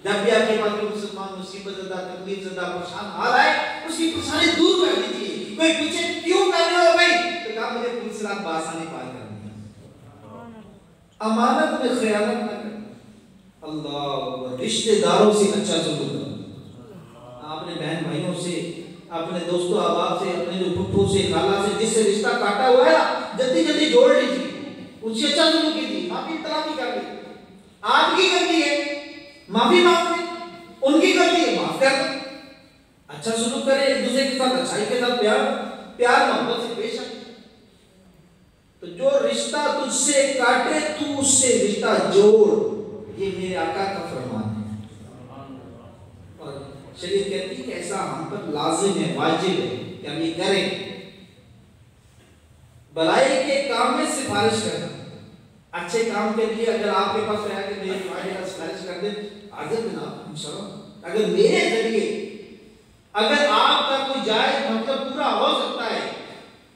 جب بھی آپ کے پاس کوئی مسلمان مصیبت زدہ، تکلیف زدہ، پریشان آ رہا ہے اس کی پریشانی دور کر دیجیے. کوئی پوچھے کیوں کر رہے ہو بھائی تو کہا مجھے پل صراط بآسانی پار کرنی ہے. امانت میں خیانت نہ کرنا، اللہ رشتہ داروں سے اچھا سلوک کرنا، اپنے بہن بھائیوں سے، اپنے دوستوں احباب سے، اپنے جو پھپھو سے، خالہ سے، جس سے رشتہ کاٹا ہوا ہے جلدی جلدی جوڑ لیجیے، ان سے اچھا سلوک کیجیے. معافی تلافی کر لیجیے، آپ کی غلطی ہے معافی مانگ لیں، ان کی غلطی ہے معاف کر دیں، اچھا سلوک کریں، ایک دوسرے کے ساتھ اچھائی کے ساتھ پیار محبت سے پیش آئیں. تو جو رشتہ تجھ سے کاٹے تو اس سے رشتہ جوڑ، یہ میرے آقا کا فرمان ہے. اور شریعت کہتی ہے کہ ایسا ہم پر لازم ہے، واجب ہے کہ ہم یہ کریں. بلائی کے کام میں سفارش کرنا، اچھے کام کے لیے اگر آپ کے پاس رہا کہ میری سفارش کر دیں حاضر جناب انشاءاللہ، اگر میرے ذریعے اگر آپ کا کوئی جائز مطلب پورا ہو سکتا ہے،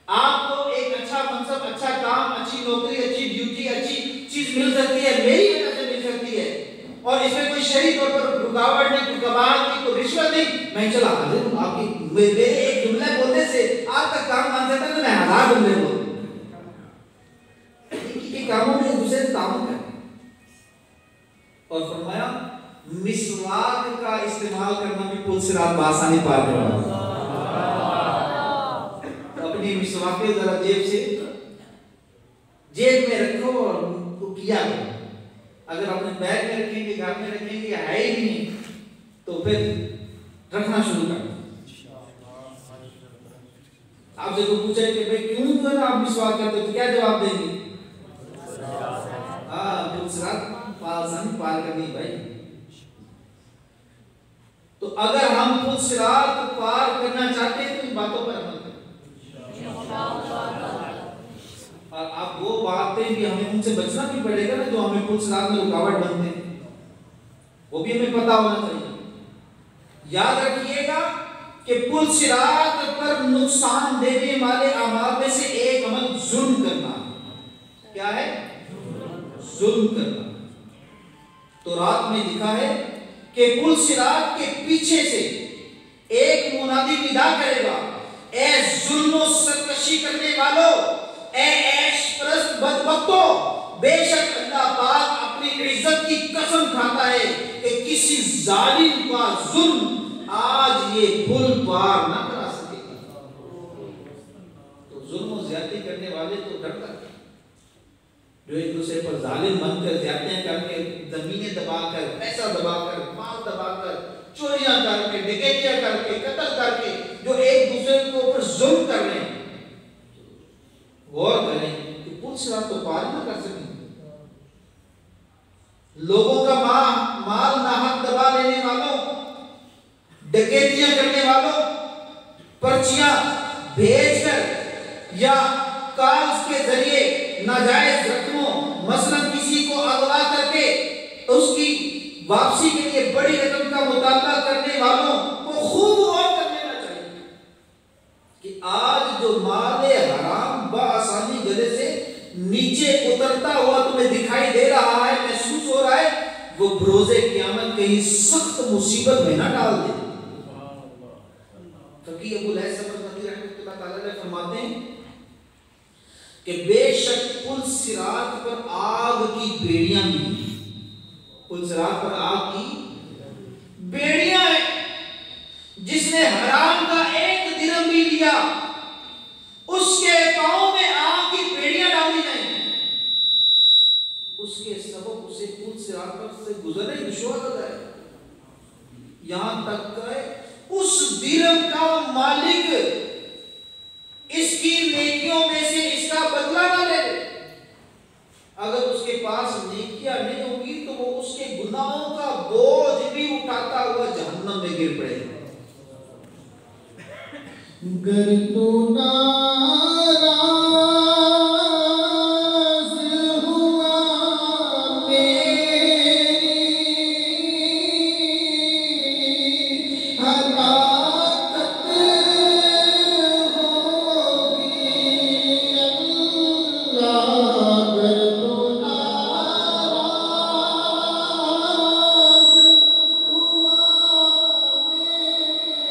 آپ کو ایک اچھا منصب، اچھا کام، اچھی نوکری، اچھی ڈیوٹی، اچھی چیز مل سکتی ہے، میری وجہ سے مل سکتی ہے اور اس میں کوئی شرعی طور پر رکاوٹ نہیں، کوئی کباڑ نہیں، کوئی رشوت نہیں، میں چلا حاضر ہوں. آپ کی میرے ایک جملہ کام مان سکتا ہے تو میں 1000 بندے کو یہ کاموں میں دوسرے سے تعاون کریں. اور فرمایا مسواک کا استعمال کرنا بھی پل صراط بآسانی پار کرنا. اپنی مسواک ذرا جیب میں رکھو اور تو کیا کرو. اگر اپنے بیگ میں رکھیں گے گھر میں رکھیں گے ہے ہی نہیں تو پھر رکھنا شروع کر. آپ سے کوئی پوچھے کہ بھئی کیوں جو ہے نا آپ مسواک کرتے ہو تو کیا جواب دیں گے؟ پل صراط آسانی پار کرنی بھائی. تو اگر ہم پل صراط پار کرنا چاہتے ہیں تو ان باتوں پر عمل کریں. اور اب وہ باتیں بھی ہمیں ان سے بچنا بھی پڑے گا نا جو ہمیں پل صراط میں رکاوٹ بنتے ہیں, وہ بھی ہمیں پتا ہونا چاہیے. یاد رکھیے گا کہ پل صراط پر نقصان دینے والے اعمال میں سے ایک عمل ظلم کرنا. کیا ہے؟ ظلم کرنا. تو رات میں لکھا ہے کہ پل صراط کے پیچھے سے ایک منادی ندا کرے گا, اے ظلم و سرکشی کرنے والوں, اے عیش پرست بدبختوں, بے شک اللہ پاک اپنی عزت کی قسم کھاتا ہے کہ کسی ظالم کا ظلم آج یہ پل پار نہ کرا سکے گا. تو ظلم و زیادتی کرنے والے تو ڈر کرتے ہیں, جو ایک دوسرے پر ظالم بن کر زیادتیاں کر کے زمینیں دبا کر پیسہ دبا کر مال دبا کر چوریاں کر کے ڈکیتیاں کر کے قتل کر کے جو ایک دوسرے کے اوپر ظلم کر رہے ہیں. غور کریں کہ پل صراط تو پار نہ کر سکیں. لوگوں کا مال ناحق دبا لینے والوں, ڈکیتیاں کرنے والوں, پرچیاں بھیج کر یا کالز کے ذریعے ناجائز رقموں, مثلا کسی کو اغوا کر کے اس کی واپسی کے لیے بڑی رقم کا مطالبہ کرنے والوں کو خوب غور کر لینا چاہیے کہ آج جو مال حرام بآسانی گلے سے نیچے اترتا ہوا تمہیں دکھائی دے رہا ہے, محسوس ہو رہا ہے, وہ بروز قیامت کہیں سخت مصیبت میں نہ ڈال دے. فقیہ ابو الہیث سمرقندی رحمۃ اللہ تعالی نے فرماتے ہیں کہ بے شک پل صراط پر آگ کی بیڑیاں بھی, پل صراط پر آگ کی بیڑیاں ہیں. جس نے حرام کا ایک درہم بھی لیا اس کے پاؤں میں آگ کی بیڑیاں ڈالی جائیں گی. اس کے سبب اسے پل صراط پر سے گزرنا ہی دشوار ہو جائے, یہاں تک کہ اس درہم کا مالک اس کی نیکیوں میں سے اس کا بدلہ نہ لے. اگر اس کے پاس نیکیاں نہیں ہوں گی تو وہ اس کے گناہوں کا بوجھ بھی اٹھاتا ہوا جہنم میں گر پڑے گا. گر تو ناراض ہوا میری ہلاکت ہوگی اللہ, گر تو ناراض ہوا میری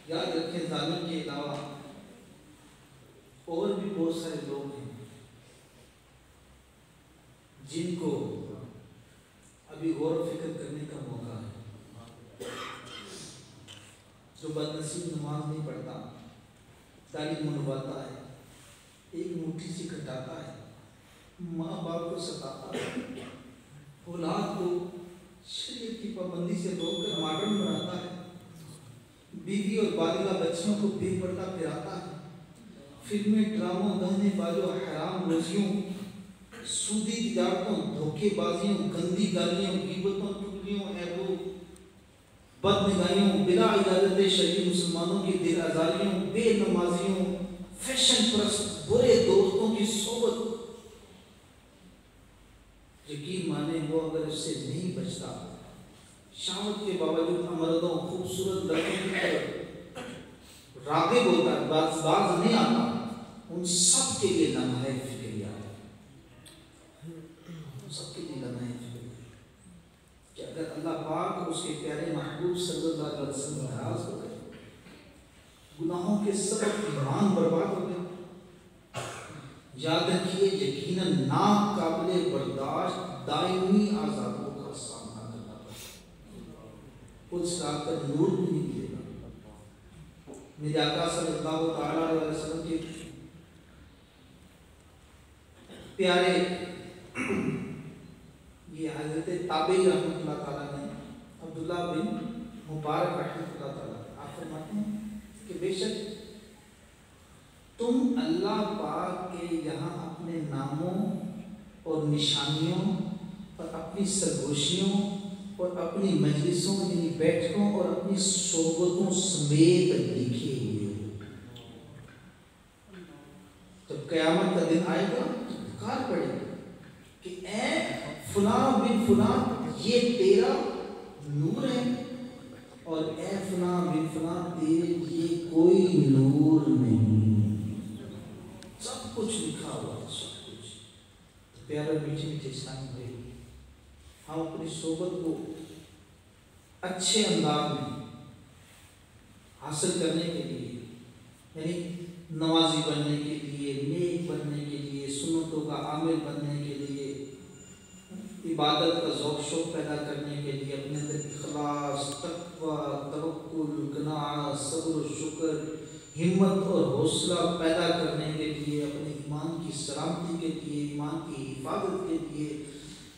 یاد رکھیں ظالم کے علاوہ اور بھی بہت سارے لوگ ہیں جن کو ابھی غور و فکر کرنے کا موقع ہے، جو بد نصیب نماز نہیں پڑھتا، تعلیم منواتا ہے، ایک مٹھی سے کٹاتا ہے، ماں باپ کو ستاتا ہے، اولاد کو شریعت کی پابندی سے روک کر ماڈرن بناتا ہے، بیوی اور بالغہ بچیوں کو بے پردہ پھراتا ہے، فلمیں، ڈراموں، گانے بازوں، حرام روزیوں، سودی تجارتوں، دھوکے بازیوں، گندی گالیوں، غیبتوں، چگلیوں، عیبوں، بد نگاہیوں، بلا اجازت شرعی مسلمانوں کی دل آزاریوں، بے نمازیوں، فیشن پرست برے دوستوں کی صحبت، یقین مانے وہ اگر اس سے نہیں بچتا، شہوت کے باوجود مردوں خوبصورت لڑکوں کی طرف راغب ہوتا ہے، باز نہیں آتا، ان سب کے لیے لمحہ فکریہ ہے، ان سب کے لیے لمحہ فکریہ کہ اگر اللہ پاک اس کے پیارے محبوب صلی اللہ علیہ وسلم ناراض ہو گئے، گناہوں کے سبب ایمان برباد ہو گیا، یاد رکھیے یقیناً ناقابل برداشت دائمی عذابوں کا سامنا کرنا پڑے، کچھ رات کا نور بھی نہیں ملے گا۔ میرے آقا صلی اللہ تعالیٰ علیہ وسلم کے پیارے یہ حضرت تابعی رحمۃ اللہ تعالیٰ نے عبداللہ بن مبارک رحمۃ اللہ تعالیٰ آپ فرماتے ہیں کہ بے شک تم اللہ پاک کے یہاں اپنے ناموں اور نشانیوں اور اپنی سرگوشیوں اور اپنی مجلسوں یعنی بیٹھکوں اور اپنی صحبتوں سمیت لکھے ہوئے ہو، جب قیامت کا دن آئے گا تو پکار پڑے گا کہ اے فلاں بن فلاں یہ تیرا نور ہے، اور اے فلاں بن فلاں تیرے یہ کوئی نور نہیں، سب کچھ لکھا ہوا ہے، سب کچھ۔ تو پیارے میٹھے میٹھے اسلامی بھائی، ہم اپنی صحبت کو اچھے انداز میں حاصل کرنے کے لیے، یعنی نمازی بننے کے لیے، نیک بننے کے لیے، سنتوں کا عامل بننے کے لیے، عبادت کا ذوق شوق پیدا کرنے کے لیے، اپنے اندر اخلاص، تقویٰ، توکل، قناعت، صبر و شکر، ہمت اور حوصلہ پیدا کرنے کے لیے، اپنے ایمان کی سلامتی کے لیے، ایمان کی حفاظت کے لیے،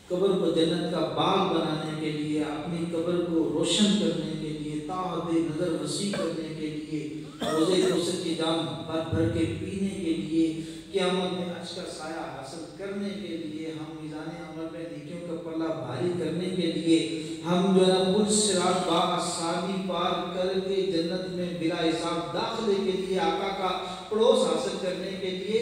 قبر کو جنت کا باغ بنانے کے لیے، اپنی قبر کو روشن کرنے کے لیے، تعہد نظر وسیع کرنے کے لیے، روزے کوثر کی جام بھر بھر کے پینے کے لیے، قیامت میں عرش کا سایہ حاصل کرنے کے لیے، ہم میزان عمل میں نیکیوں کا پلہ بھاری کرنے کے لیے، ہم جو ہے پل صراط بآسانی پار کر کے جنت میں بلا حساب داخلے کے لیے، آقا کا پڑوس حاصل کرنے کے لیے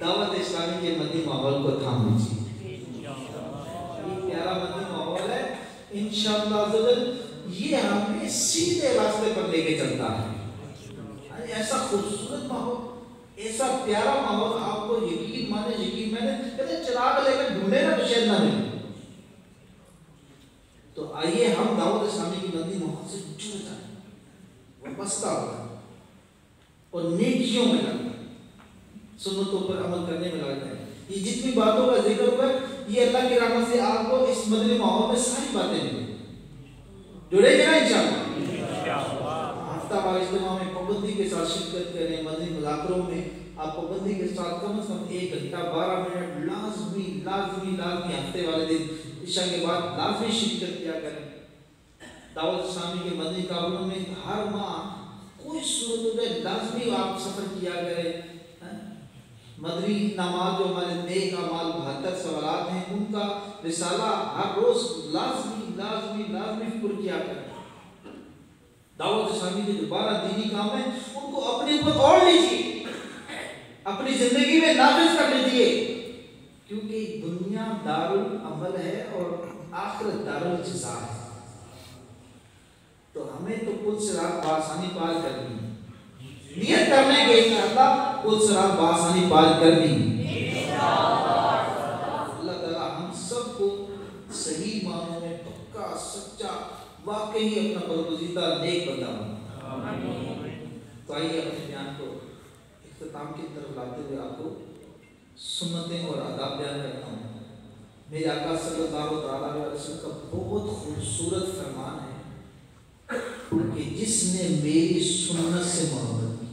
دعوت اسلامی کے مدنی ماحول کو تھام لیجیے۔ یہ پیارا مدنی ماحول ہے، انشاءاللہ عزوجل یہ ہمیں سیدھے راستے پر لے کے چلتا ہے، ایسا خوبصورت ماحول، ایسا پیارا ماحول، آپ کو یقین مانے یقین میں نے کہتے چراغ لے کر ڈھونڈے نا تو شاید نہ ملے۔ تو آئیے ہم دعوت اسلامی کی مدنی ماحول سے جڑ جائیں، وابستہ ہو جائیں اور نیکیوں میں لگ جائیں، سنتوں پر عمل کرنے میں لگ جائیں۔ یہ جتنی باتوں کا ذکر ہوا ہے یہ اللہ کی رحمت سے آپ کو اس مدنی ماحول میں ساری باتیں ملیں، جڑے گے نا انشاءاللہ۔ ہفتہ وار اجتماع میں پابندی کے ساتھ شرکت کریں، مدنی مذاکروں میں آپ پابندی کے ساتھ کم از کم 1 گھنٹہ 12 منٹ لازمی ہفتے والے دن عشاء کے بعد لازمی شرکت کیا کریں۔ دعوت اسلامی کے مدنی کاموں میں ہر ماہ کوئی صورت میں لازمی آپ سفر کیا کریں۔ مدنی انعامات جو ہمارے نیک اعمال 72 سوالات ہیں ان کا رسالہ ہر روز لازمی پر کیا کریں۔ دعوت اسلامی کے جو 12 دینی کام ہیں ان کو اپنے اوپر اوڑھ لیجیے، اپنی زندگی میں نافذ کر لیجیے، کیونکہ دنیا دارالعمل ہے اور آخرت دارالجزا ہے۔ تو ہمیں تو پل صراط بآسانی پار کرنی ہے، نیت کرنے کے انشاءاللہ پل صراط بآسانی پار کرنی ہے۔ اللہ تعالیٰ ہم سب کو صحیح معنوں میں پکا سچا واقعی اپنا برگزیدہ نیک بندہ بنا۔ تو آئیے اپنے بیان کو اختتام کی طرف لاتے ہوئے آپ کو سنتیں اور آداب بیان کرتا ہوں۔ میرے آقا صلی اللہ علیہ وسلم کا بہت خوبصورت فرمان ہے کہ جس نے میری سنت سے محبت کی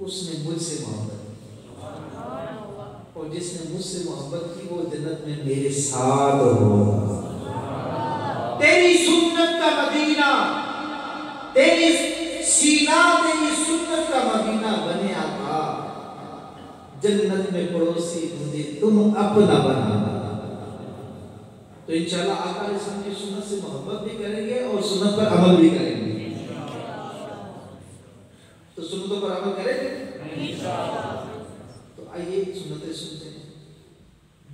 اس نے مجھ سے محبت کی، اور جس نے مجھ سے محبت کی وہ جنت میں میرے ساتھ ہوگا۔ تیری سنت کا مدینہ، تیری سینہ تیری سنت کا مدینہ بنے آقا، جنت میں پڑوسی مجھے تم اپنا بنانا۔ تو انشاءاللہ آقا علیہ السلام کی سنت سے محبت بھی کریں گے اور سنت پر عمل بھی کریں گے۔ تو سنتوں پر عمل کریں گے تو آئیے سنتیں سنتے ہیں۔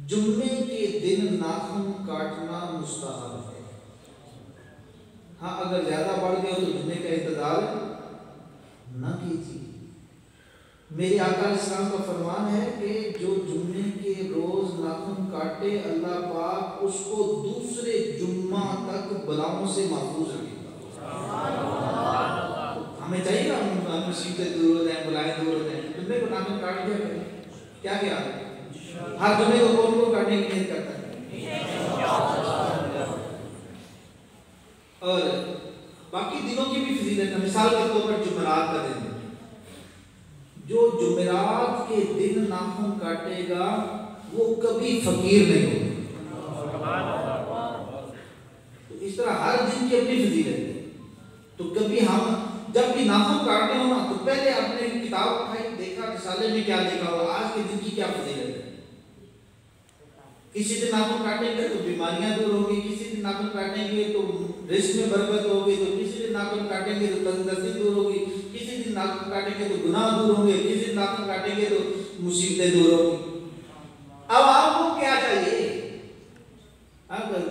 جمعے کے دن ناخن کاٹنا مستحب ہے۔ ہاں اگر زیادہ بڑھ گئے تو جمعے کا انتظار نہ کیجیے۔ میرے آقا علیہ السلام کا فرمان ہے کہ جو جمعے کے روز ناخن کاٹے اللہ پاک اس کو دوسرے جمعہ تک بلاؤں سے محفوظ رکھے گا۔ ہمیں چاہیے گا ہم مصیبتیں دور ہو جائیں، بلائیں دور ہو جائیں، جمعے کو ناخن کاٹ دیا کریں۔ کیا کیا ہر جمعے کو کون کو کاٹنے کی نیت کرتا ہے؟ اور باقی دنوں کی بھی فضیلت ہے۔ مثال کے طور پر جمعرات کا دن، جو جمعرات کے دن ناخن کاٹے گا وہ کبھی فقیر نہیں ہوگا۔ تو اس طرح ہر دن کی اپنی فضیلت ہے۔ تو کبھی ہم جب بھی ناخن کاٹتے ہو نا تو پہلے اپنے کتاب اٹھائی، دیکھا رسالے میں کیا لکھا ہوا، آج کے دن کی کیا فضیلت ہے۔ کسی دن ناخن کاٹیں گے تو بیماریاں دور ہوگی، کسی دن ناخن کاٹیں گے تو رزق میں برکت ہوگی، تو کسی دن ناخن کاٹیں گے تو تندرستی دور ہوگی، کسی دن ناخن کاٹیں گے تو گناہ دور ہوں گے، کسی دن ناخن کاٹیں گے تو مصیبتیں دور ہوں گی۔ اب آپ کو کیا چاہیے؟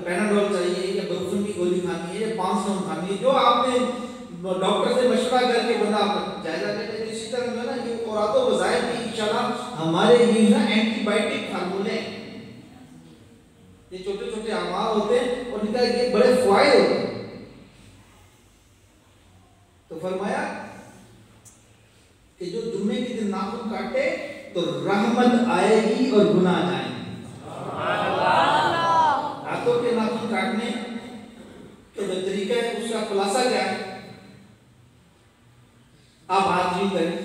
پیناڈول چاہیے یا بروفن کی گولی کھانی ہے یا 500 کھانی ہے، جو آپ نے ڈاکٹر سے مشورہ کر کے بندہ آپ جائزہ لے لے۔ اسی طرح جو ہے نا یہ اورات و وظائف بھی انشاءاللہ ہمارے یہ نا اینٹی بائیوٹک فارمولے ہیں، یہ چھوٹے چھوٹے اعمال ہوتے ہیں اور ان کا یہ بڑے فوائد ہوتے ہیں۔ تو فرمایا کہ جو جمعے کے دن ناخن کاٹے تو رحمت آئے گی اور گناہ جائیں گے۔ ہاتھوں کے ناخن کاٹنے کا جو طریقہ ہے اس کا خلاصہ کیا ہے؟ آپ ہاتھ بھی کریں،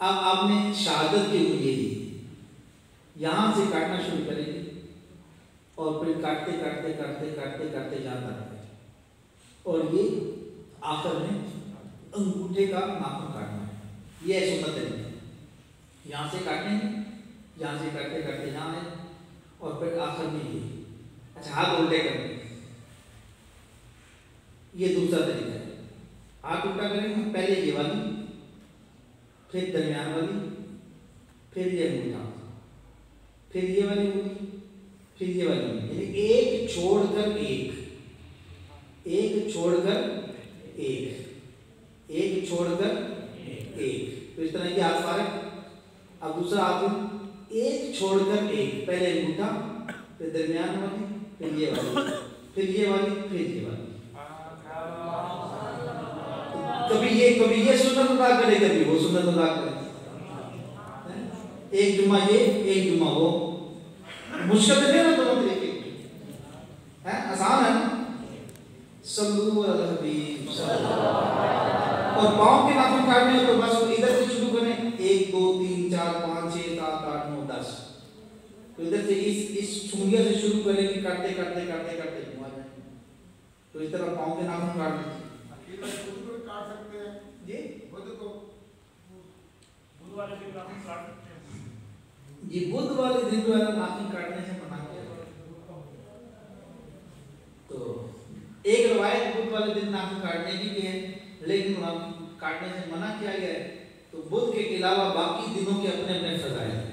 اب آپ نے شہادت کی انگلی دی، یہاں سے کاٹنا شروع کریں گے اور پھر کاٹتے کاٹتے کاٹتے کاٹتے کاٹتے جہاں تک ہے، اور یہ آخر میں انگوٹھے کا ناخن کاٹنا ہے۔ یہ ہے سنت طریقہ، یہاں سے کاٹیں گے، یہاں سے کاٹتے کاٹتے جہاں ہے، اور پھر آخر میں یہ اچھا ہاتھ الٹے کریں گے۔ یہ دوسرا طریقہ ہے، ہاتھ الٹا کریں گے، پہلے یہ والی، پھر درمیان والی، پھر یہ انگوٹھا، پھر یہ والی انگلی، پھر یہ والی انگلی، یعنی ایک چھوڑ کر ایک، ایک چھوڑ کر ایک، ایک چھوڑ کر ایک، تو اس طرح یہ ہاتھ فارغ۔ اب دوسرا ہاتھ ایک چھوڑ کر ایک، پہلے انگوٹھا، پھر درمیان والی، پھر یہ والی، پھر یہ والی، پھر یہ والی۔ کبھی یہ سنت ادا کرے، کبھی وہ سنت ادا کرے، ایک جمعہ یہ ایک جمعہ وہ، مشکل نہیں ہے نا دونوں طریقے، آسان ہے نا۔ صلو علی الحبیب اور پاؤں کے ناخن کاٹنے تو بس ادھر سے شروع کریں، 1 2 3 4 5 6 7 8 9 10، تو ادھر سے اس چھنگیا سے شروع کریں کہ کاٹتے کاٹتے کاٹتے کاٹتے جمعہ جائیں، تو اس طرح پاؤں کے ناخن کاٹ دیں جی، یہ بدھ والے دن جو ہے ناخن کاٹنے سے منع کیا۔ تو ایک روایت بدھ والے دن ناخن کاٹنے کی بھی ہے، لیکن کاٹنے سے منع کیا گیا ہے۔ تو بدھ کے علاوہ باقی دنوں کے اپنے اپنے فضائل ہیں۔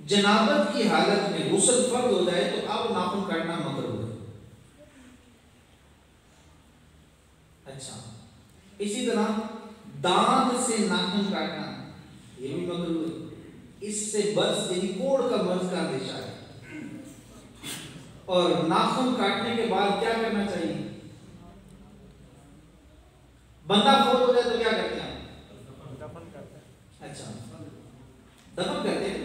جنابت کی حالت میں غسل فرض ہو جائے تو اب ناخن کاٹنا مکروہ ہے۔ اچھا، اسی طرح دانت سے ناخن کاٹنا یہ بھی مکروہ ہے، اس سے برس یعنی کوڑ کا مرض کا اندیشہ ہے۔ اور ناخن کاٹنے کے بعد کیا کرنا چاہیے؟ بندہ فوت ہو جائے تو کیا کرتے ہیں؟ اچھا دفن کرتے ہیں.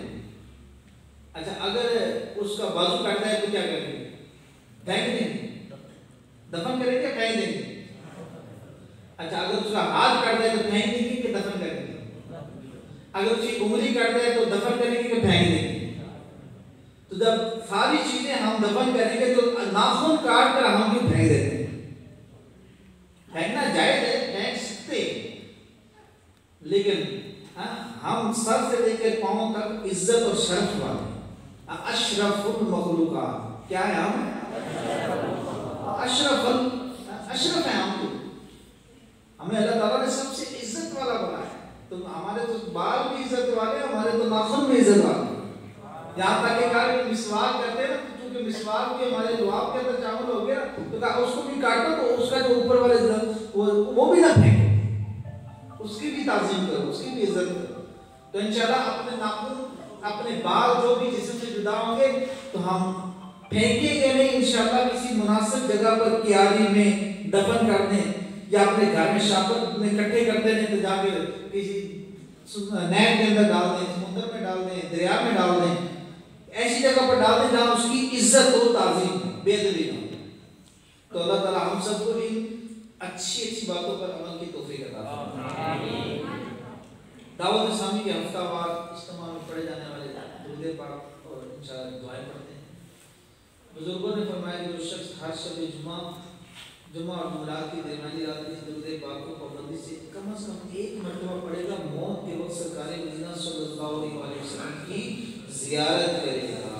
اچھا اگر اس کا بازو کاٹتا ہے تو کیا کریں گے؟ پھینک دیں گے. دفن کریں گے پھینک دیں گے؟ اچھا اگر اس کا ہاتھ کاٹتا ہے تو پھینک دیں گے کہ دفن کریں گے؟ اگر اس کی انگلی کاٹتا ہے تو دفن کریں گے کہ پھینک دیں گے؟ تو جب ساری چیزیں ہم دفن کریں گے تو ناخن کاٹ کر ہم کیوں پھینک دیتے ہیں؟ پھینکنا جائز ہے، پھینک سکتے، لیکن ہم سر سے لے کر پاؤں تک عزت اور شرف والے اشرف المخلوقات. کیا ہے ہم؟ اشرف ہیں ہم. ہمیں اللہ تعالیٰ نے سب سے عزت والا بنایا ہے. تو ہمارے تو بال بھی عزت والے ہیں، ہمارے تو ناخن بھی عزت والے ہیں. یہاں تک کہ مسواک کرتے ہیں نا، کیونکہ مسواک بھی ہمارے لعاب کے اندر شامل ہو گیا، تو اس کو بھی کاٹو تو اس کا جو اوپر والے وہ بھی نہ پھینکو، اس کی بھی تعظیم کرو، اس کی بھی عزت کرو. تو انشاءاللہ اپنے ناخن اپنے بال جو بھی جسم سے جدا ہوں گے تو ہم پھینکیں گے نہیں، انشاءاللہ کسی مناسب جگہ پر کیاری میں دفن کر دیں، یا اپنے گھر میں شاپر میں کٹھے کرتے ہیں تو جا کے کسی نہر کے اندر ڈال دیں، سمندر میں ڈال دیں، دریا میں ڈال دیں، ایسی جگہ پر ڈال دیں جہاں اس کی عزت ہو، تعظیم بے ادبی نہ. تو اللہ تعالیٰ ہم سب کو ان اچھی باتوں پر عمل کی توفیق عطا فرمائے. دعوت اسلامی کے ہفتہ وار اجتماع میں پڑھے جانے والے درود پاک اور انشاءاللہ دعائیں پڑھتے ہیں. بزرگوں نے فرمایا کہ جو شخص ہر شب جمعہ اور جمعرات کی درمیانی رات میں درود پاک کو پابندی سے کم از کم 1 مرتبہ پڑھے گا، موت کے وقت سرکار مدینہ صلی اللہ علیہ وسلم کی زیارت کرے گا.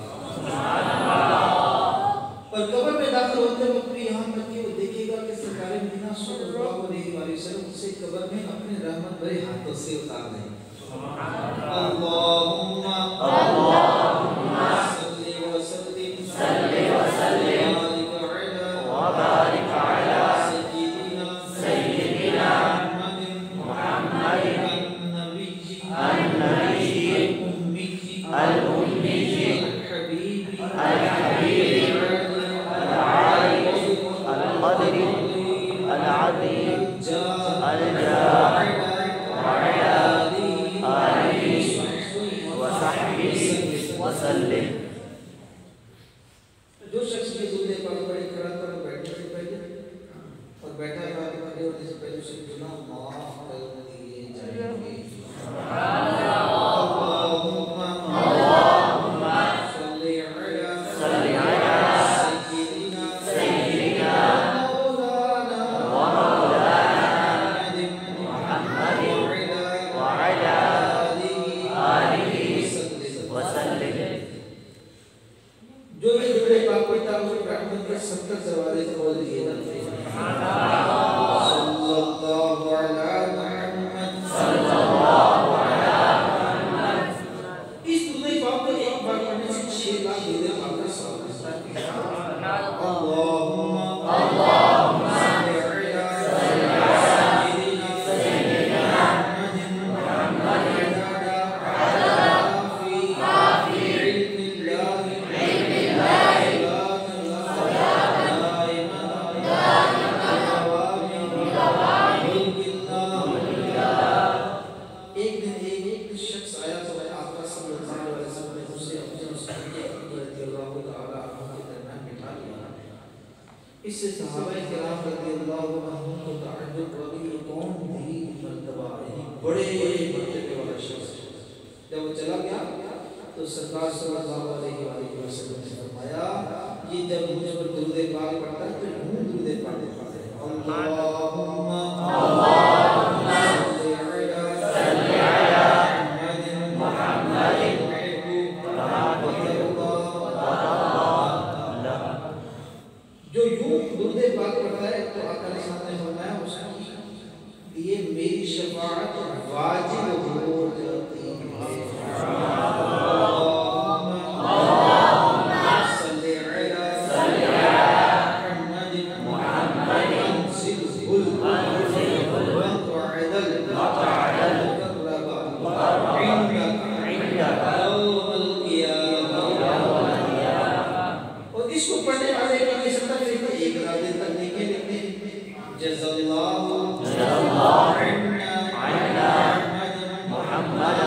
اور قبر میں داخل ہوتے وقت بھی یہاں تک کہ وہ دیکھے گا کہ سرکار مدینہ صلی اللہ علیہ وسلم اسے قبر میں اپنے رحمت بھرے ہاتھوں سے اتار دیں. اللہم صلی وسلم وبارک علی سیدنا محمد النبی الأمی الحبیب القدر العظیم الجاه وعلى آله وصحبه وسلم. جو شخص کے درود پاک پڑھے کھڑا کر بیٹھنے سے پہلے اور بیٹھا ہے کہ کھڑے ہونے سے پہلے اسے گناہ معاف کر دیے جائیں گے. اس سے صحابہ کرام رضی اللہ عنہم کو تعجب ہوا کہ یہ کون بھی مرتبہ ہے، بڑے مرتبے والا شخص. جب وہ چلا گیا تو سرکار صلی اللہ علیہ وسلم نے فرمایا یہ جب مجھ پر درود پاک پڑھتا ہے تو ہوں درود پاک پڑھتا ہے. اللہم صلی علی محمد جو یوں درود پاک پڑھتا ہے تو آقا علیہ السلام نے فرمایا اس کی یہ میری شفاعت واجب ہو جاتی ہے. اور اس اس کو پڑھنے والے کے لیے سب سے پہلے ایک دن تک نیکی لکھتے ہیں جزا اللہ عنا محمد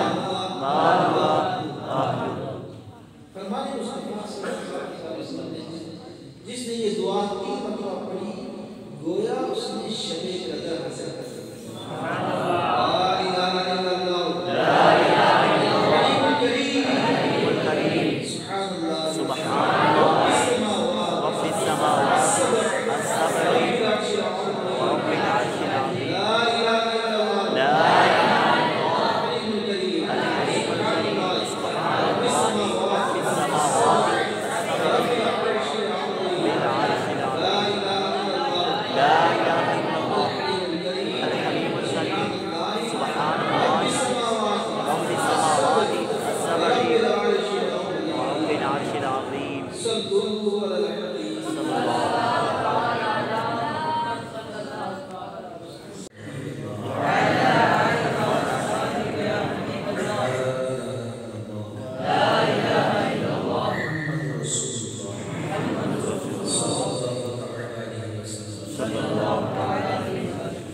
فرمانے مصطفیٰ صلی اللہ علیہ وسلم نے جس نے یہ دعا 3 مرتبہ پڑھی گویا اس نے شب قدر حاصل کر لی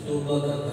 توبہ